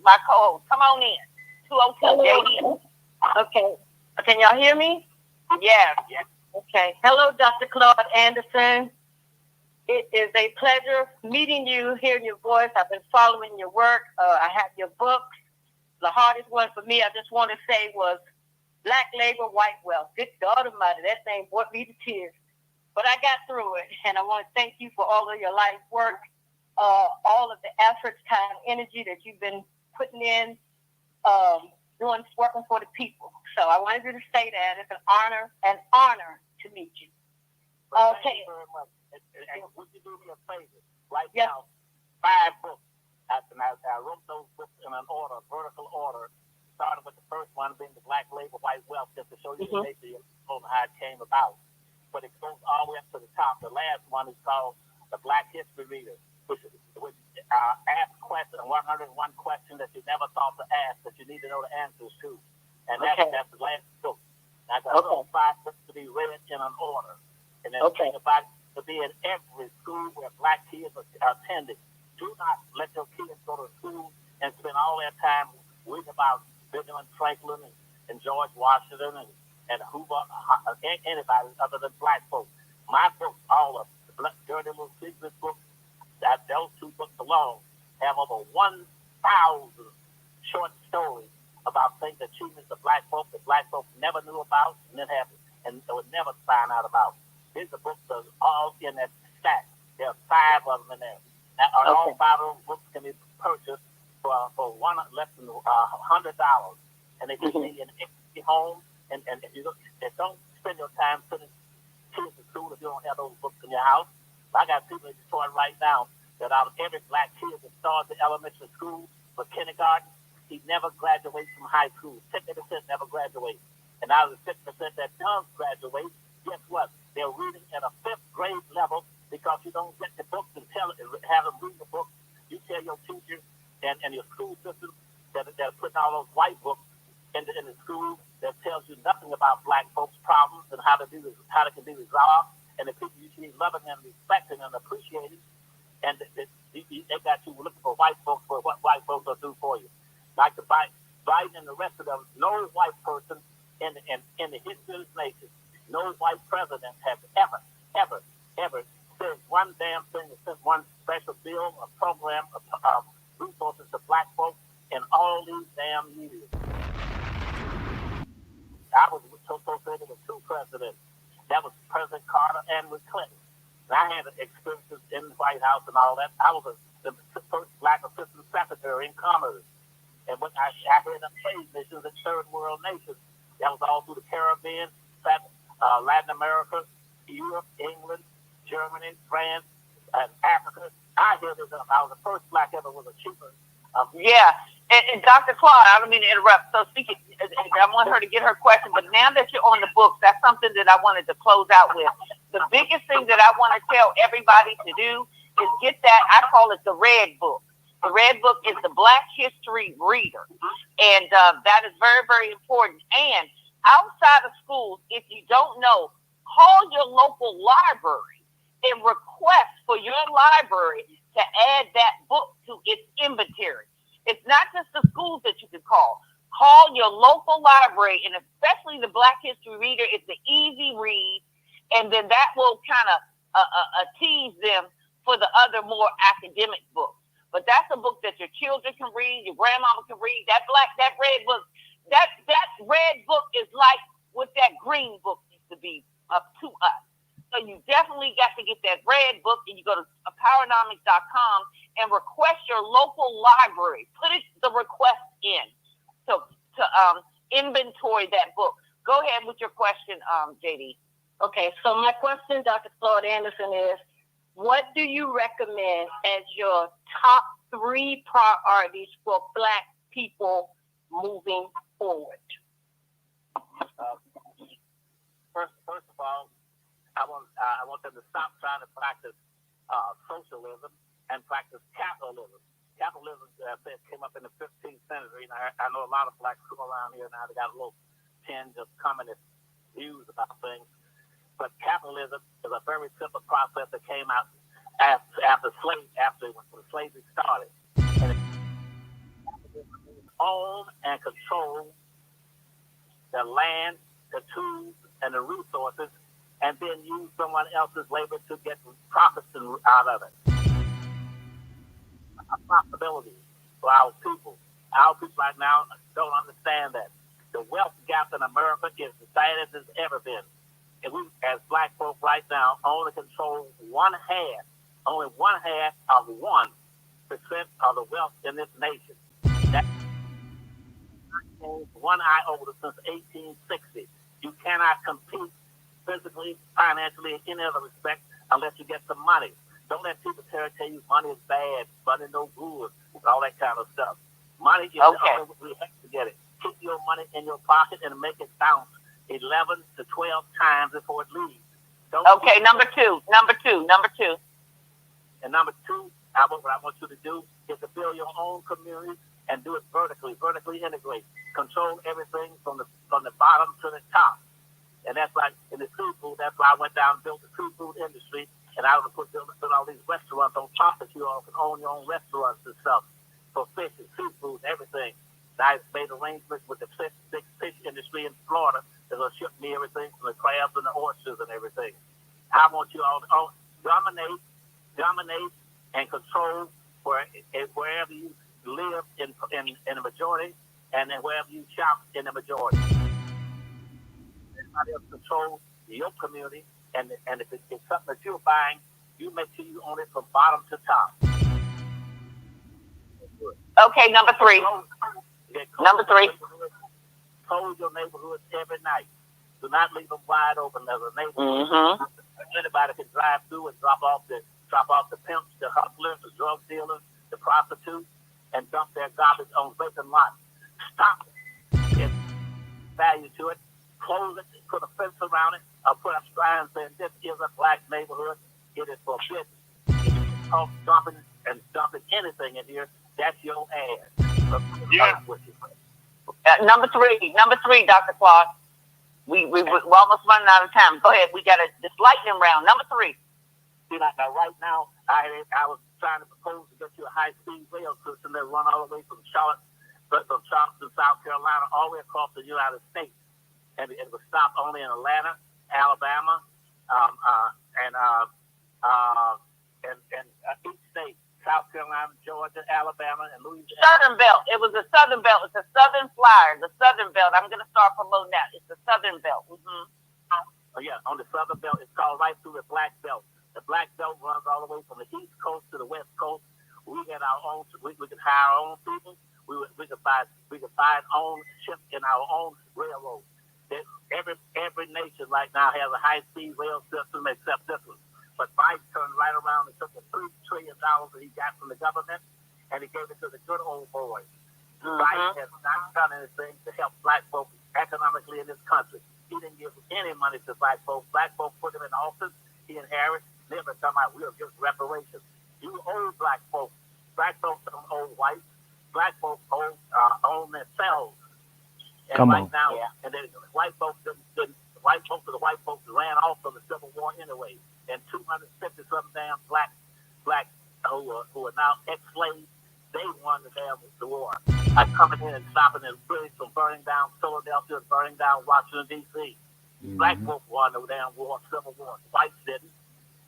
E: My co-host. Come on in. 202 JD.
I: Okay. Can y'all hear me?
E: Yes.
I: Okay. Hello, Dr. Claude Anderson. It is a pleasure meeting you, hearing your voice. I've been following your work. I have your books. The hardest one for me, I just want to say, was Black labor, white wealth. Good God Almighty, that thing brought me to tears. But I got through it, and I want to thank you for all of your life work, all of the efforts, time, energy that you've been putting in, working for the people. So I wanted you to say that. It's an honor to meet you.
F: Okay. Thank you very much. And would you do me a favor? Right now, 5 books. I wrote those books in an order, vertical order, starting with the first one being the Black Labor, White Wealth, just to show you the nature of how it came about. But it goes all the way up to the top. The last one is called the Black History Reader, which asks questions, 101 questions that you never thought to ask that you need to know the answers to. And that's the last book. I got 5 books to be read in an order. And then think about it, to be in every school where Black kids are attending. Do not let your kids go to school and spend all their time reading about Benjamin Franklin and George Washington and Hoover, anybody other than Black folks. My books, all of the Dirty Little Secrets books, those 2 books alone have over 1,000 short stories about things, achievements of Black folks that Black folks never knew about and would never find out about. These are books that are all in that stack. There are 5 of them in there. Now, all 5 of those books can be purchased for less than $100, and they can be in any home. And you don't spend your time sending kids to school if you don't have those books in your house. I got people in Detroit right now that out of every Black kid that starts the elementary school for kindergarten, he never graduates from high school. 50% never graduate. And out of the 50% that does graduate, guess what? They're reading at a 5th grade level because you don't get the books and have them read the books. You tell your teachers and your school system that are putting all those white books in the school that tells you nothing about Black folks' problems and how they can be resolved, and the people you should be loving and respecting and appreciating. And they got you looking for white folks for what white folks will do for you. Like the Biden and the rest of them, no white person in the history of this nation, no white president has ever said one damn thing or sent one special bill, a program, of resources to Black folks in all these damn years. I was associated with 2 presidents. That was President Carter and with Clinton. And I had experiences in the White House and all that. I was the first Black assistant secretary in Commerce. And when I had them trade missions in 3rd world nations, that was all through the Caribbean, Latin America, Europe, England, Germany, France, and Africa. I hear this. I was the first Black ever with a cheaper.
E: And Dr. Claude, I don't mean to interrupt. So speaking, I want her to get her question, but now that you're on the books, that's something that I wanted to close out with. The biggest thing that I want to tell everybody to do is get that, I call it the Red Book. The Red Book is the Black History Reader. And that is very, very important. And outside of schools, if you don't know, call your local library and request for your library to add that book to its inventory. It's not just the schools that you can call. Call your local library, and especially the Black History Reader. It's an easy read, and then that will kind of tease them for the other more academic books. But that's a book that your children can read, your grandmama can read. That red book, that red book is like what that green book used to be up to us. So you definitely got to get that red book, and you go to powernomics.com and request your local library. Put the request in to inventory that book. Go ahead with your question, JD.
I: Okay, so my question, Dr. Claude Anderson, is what do you recommend as your top 3 priorities for Black people moving forward?
F: First of all, I want them to stop trying to practice socialism and practice capitalism. Capitalism, as I said, came up in the 15th century. And I know a lot of Blacks come around here now. They got a little tinge of communist views about things. But capitalism is a very simple process that came out after when slavery started. And it own and control the land, the tools, and the resources, and then use someone else's labor to get profits out of it. A possibility for our people. Our people right now don't understand that. The wealth gap in America is as bad as it's ever been. And we, as black folk right now, only control only one half of 1% of the wealth in this nation. That's one iota since 1860. You cannot compete physically, financially, in any other respect unless you get some money. Don't let people tell you money is bad, money no good, all that kind of stuff. Money is the only way we have to get it. Keep your money in your pocket and make it bounce 11 to 12 times before it leaves. Number two. And number two, what I want you to do is to build your own community and do it vertically integrate. Control everything from the bottom to the top. And that's like in the seafood, that's why I went down and built the seafood industry, and I was put all these restaurants on top that you all can own your own restaurants and stuff for fish and seafood and everything. And I made arrangements with the big fish industry in Florida that will ship me everything from the crabs and the oysters and everything. I want you all to dominate, and control wherever you live in the majority, and then wherever you shop in the majority. Everybody else control your community, and if it's something that you're buying, you make sure you own it from bottom to top.
E: Okay, number three.
F: Close your neighborhoods every night. Do not leave them wide open as a neighborhood. Anybody can drive through and drop off the pimps, the hustlers, the drug dealers, the prostitutes, and dump their garbage on vacant lots. Stop it. There's value to it. Close it. Put a fence around it. Or put up signs saying this is a black neighborhood. It is for business. If you talk dumping anything in here, that's your ass.
H: Yeah.
E: Number three, Dr. Claude. We're almost running out of time. Go ahead. We got this lightning round. Number three.
F: See, like now, right now, I was trying to propose to get you a high-speed rail system that run all the way from Charleston, South Carolina, all the way across the United States, and it would stop only in Atlanta, Alabama, and each state: South Carolina, Georgia, Alabama, and Louisiana.
E: Southern Belt. It was a Southern Belt. It's a Southern Flyer. The Southern Belt. I'm going to start promoting that. It's the Southern Belt.
F: Oh yeah, on the Southern Belt, it's called right through the Black Belt. The Black Belt runs all the way from the East Coast to the West Coast. We get our own. We can hire our own people. We can buy and own ships in our own railroad. Every nation right now has a high-speed rail system except this one. But Biden turned right around and took the $3 trillion that he got from the government, and he gave it to the good old boys. Biden has not done anything to help black folks economically in this country. He didn't give any money to black folks. Black folks put him in office. He inherited. Never talking about we'll give reparations. You owe black folks. Black folks don't owe whites. Black folks own themselves. And
D: Come
F: right
D: on.
F: now, and then white folks ran off from the Civil War anyway. And 250-something damn black who are now ex-slaves, they won the war. Like coming in and stopping the British from burning down Philadelphia and burning down Washington, D.C. Black folks won the damn war, Civil War. Whites didn't.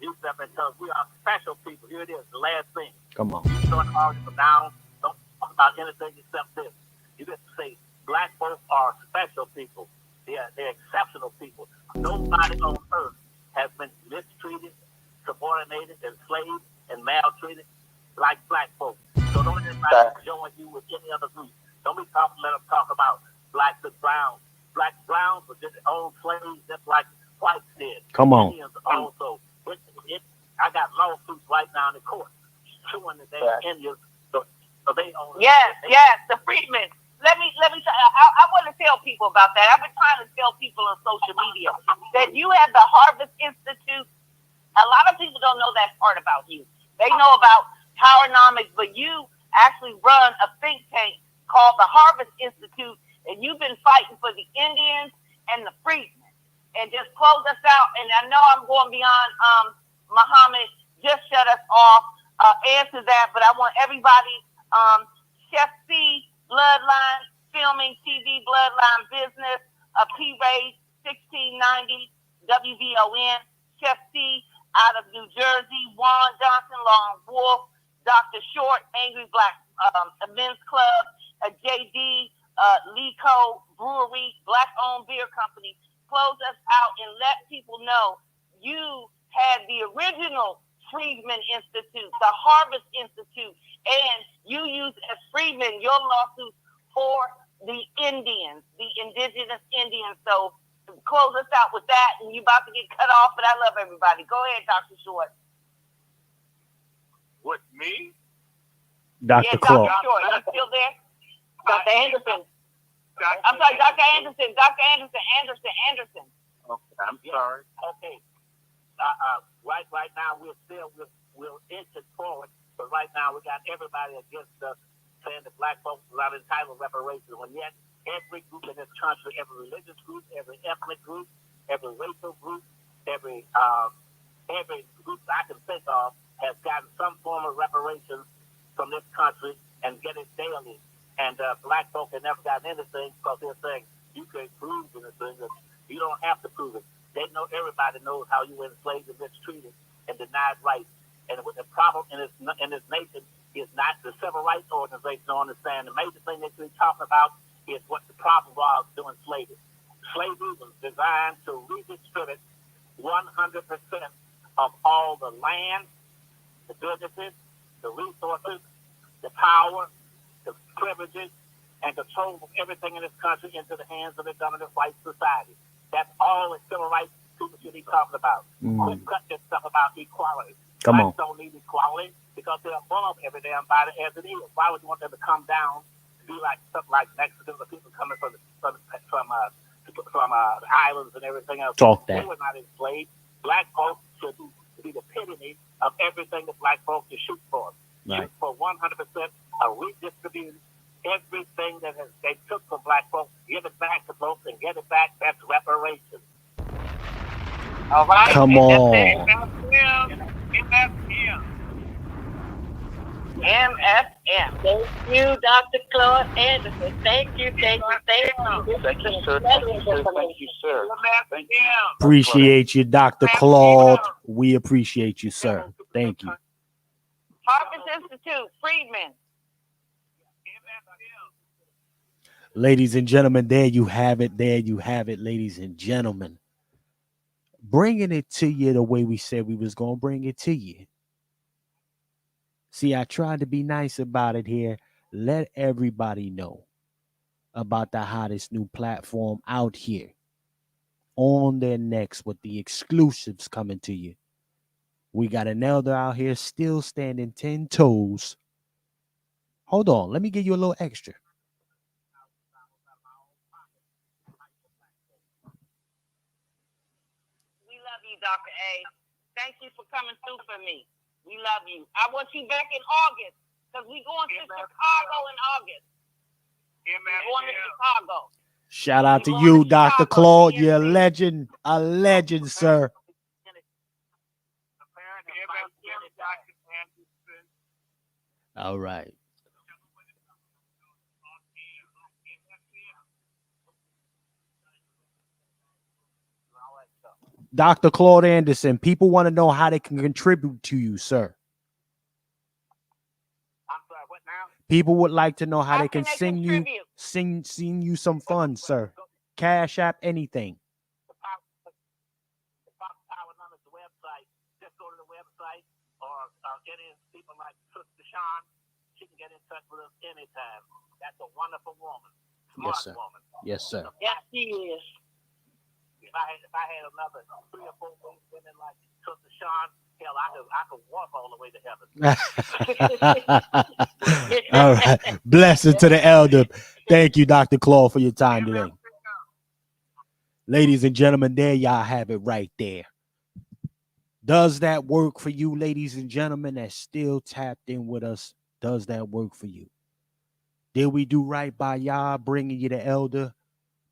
F: You step and tell us we are special people. Here it is, the last thing.
D: Come on.
F: You start arguing down, don't talk about anything except this. You just say black folks are special people. They're exceptional people. Nobody on earth has been mistreated, subordinated, enslaved, and maltreated like black folks. So don't let anybody join you with any other group. Don't let them talk about blacks and browns. Black browns were just own slaves just like whites did.
D: Come on.
F: Indians also. I got lawsuits right now in the court suing the damn Indians. So they own.
E: Yes, the freedmen. Let me. I want to tell people about that. I've been trying to tell people on social media that you have the Harvest Institute. A lot of people don't know that part about you. They know about Powernomics, but you actually run a think tank called the Harvest Institute, and you've been fighting for the Indians and the freedmen. And just close us out. And I know I'm going beyond Muhammad. Just shut us off. Answer that, but I want everybody. Chef C, Bloodline Filming TV, Bloodline Business, P-Rate 1690 WVON. Chef C out of New Jersey, Juan Johnson, Long Wolf, Dr. Short, Angry Black Men's Club, JD Lico Brewery, black-owned beer company. Close us out and let people know you had the original Freedmen Institute, the Harvest Institute, and you used as Freedmen your lawsuit for the Indians, the indigenous Indians. So close us out with that, and you about to get cut off, but I love everybody. Go ahead, Dr. Short.
F: With me?
D: Dr.
E: Yeah,
D: Claude.
E: Dr. Short, you still there?
I: Dr. Anderson.
E: I'm sorry, Dr. Anderson. Dr. Anderson.
F: Okay, I'm sorry. Okay. Right now we're inching forward, but right now we got everybody against us saying that black folks are not entitled to reparations. When yet every group in this country, every religious group, every ethnic group, every racial group, every group I can think of has gotten some form of reparations from this country and get it daily. And black folk have never gotten anything because they're saying you can't prove anything. You don't have to prove it. They know, everybody knows how you were enslaved and mistreated and denied rights. And the problem in this nation is not the civil rights organization. Don't understand. The major thing that we're talking about is what the problem was during slavery. Slavery was designed to redistribute 100% of all the land, the businesses, the resources, the power, the privileges, and control of everything in this country into the hands of the dominant white society. That's all the civil rights people should be talking about. Quit cut this stuff about equality.
D: Come on.
F: Blacks don't need equality because they're above every damn body as it is. Why would you want them to come down to be like something like Mexicans or people coming from islands and everything else?
D: Talk that.
F: They were not enslaved. Black folks should be the epitome of everything that black folks should shoot for.
D: Right.
F: Shoot for 100% of redistributing everything that they took from black folks, give it back to folks and get it back. That's reparations.
E: All right.
D: Come on.
E: MFM.
I: Thank you, Dr. Claud Anderson. Thank you.
H: Thank you, sir. Thank you, sir. Thank you.
D: Appreciate you, Dr. Claude. We appreciate you, sir. Thank you.
E: Harvest Institute, Freedmen.
D: Ladies and gentlemen, there you have it. There you have it, ladies and gentlemen. Bringing it to you the way we said we was going to bring it to you. See, I tried to be nice about it here. Let everybody know about the hottest new platform out here. On their necks with the exclusives coming to you. We got an elder out here still standing 10 toes. Hold on. Let me give you a little extra.
E: We love you, Dr. A. Thank you for coming through for me. We love you. I want you back in August because we going to Chicago in August. We're going to Chicago.
D: Shout out to you, Dr. Claude. You're a legend, sir. All right. Dr. Claude Anderson, people want to know how they can contribute to you, sir.
F: I'm sorry, what now?
D: People would like to know how they can sing
E: contribute?
D: you some funds, sir. Cash App, anything.
F: The Power Numbers website. Just go to the website or get in people like Sister Sean. She can get in touch with us anytime. That's a wonderful woman. Smart
D: Yes, sir.
F: woman.
D: Yes, sir.
I: Yes, he is.
F: If I had another 3 or 4 women like Sister Sean, hell, I could walk all the way to heaven.
D: All right. Blessing to the elder. Thank you, Dr. Claude, for your time today. Ladies and gentlemen, there y'all have it right there. Does that work for you, ladies and gentlemen, that's still tapped in with us? Does that work for you? Did we do right by y'all bringing you the elder?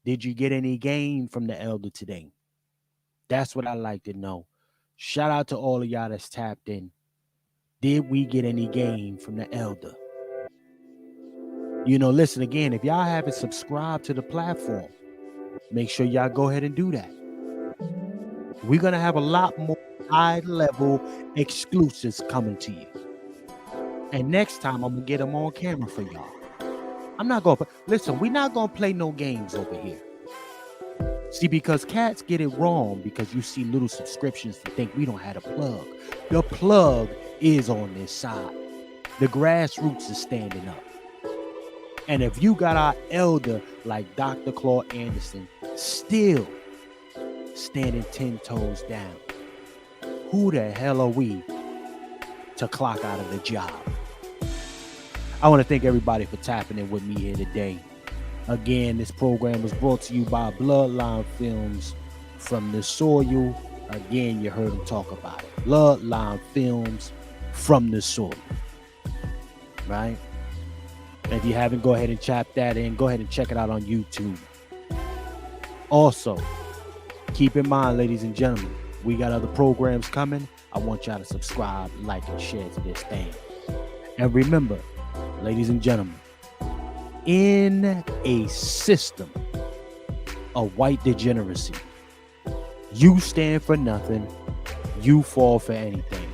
D: Did you get any gain from the elder today? That's what I like to know. Shout out to all of y'all that's tapped in. Did we get any gain from the elder? You know, listen again, if y'all haven't subscribed to the platform, make sure y'all go ahead and do that. We're going to have a lot more high-level exclusives coming to you. And next time, I'm going to get them on camera for y'all. I'm not going to listen. We're not going to play no games over here. See, because cats get it wrong because you see little subscriptions to think we don't have a plug. The plug is on this side. The grassroots is standing up. And if you got our elder like Dr. Claude Anderson still standing 10 toes down, who the hell are we to clock out of the job? I want to thank everybody for tapping in with me here today. Again, this program was brought to you by Bloodline Films from the Soil. Again, you heard him talk about it. Bloodline Films from the Soil. Right? If you haven't, go ahead and tap that in. Go ahead and check it out on YouTube. Also, keep in mind, ladies and gentlemen, we got other programs coming. I want y'all to subscribe, like, and share to this thing. And remember, ladies and gentlemen, in a system of white degeneracy, you stand for nothing, you fall for anything.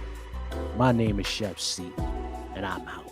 D: My name is Chef C, and I'm out.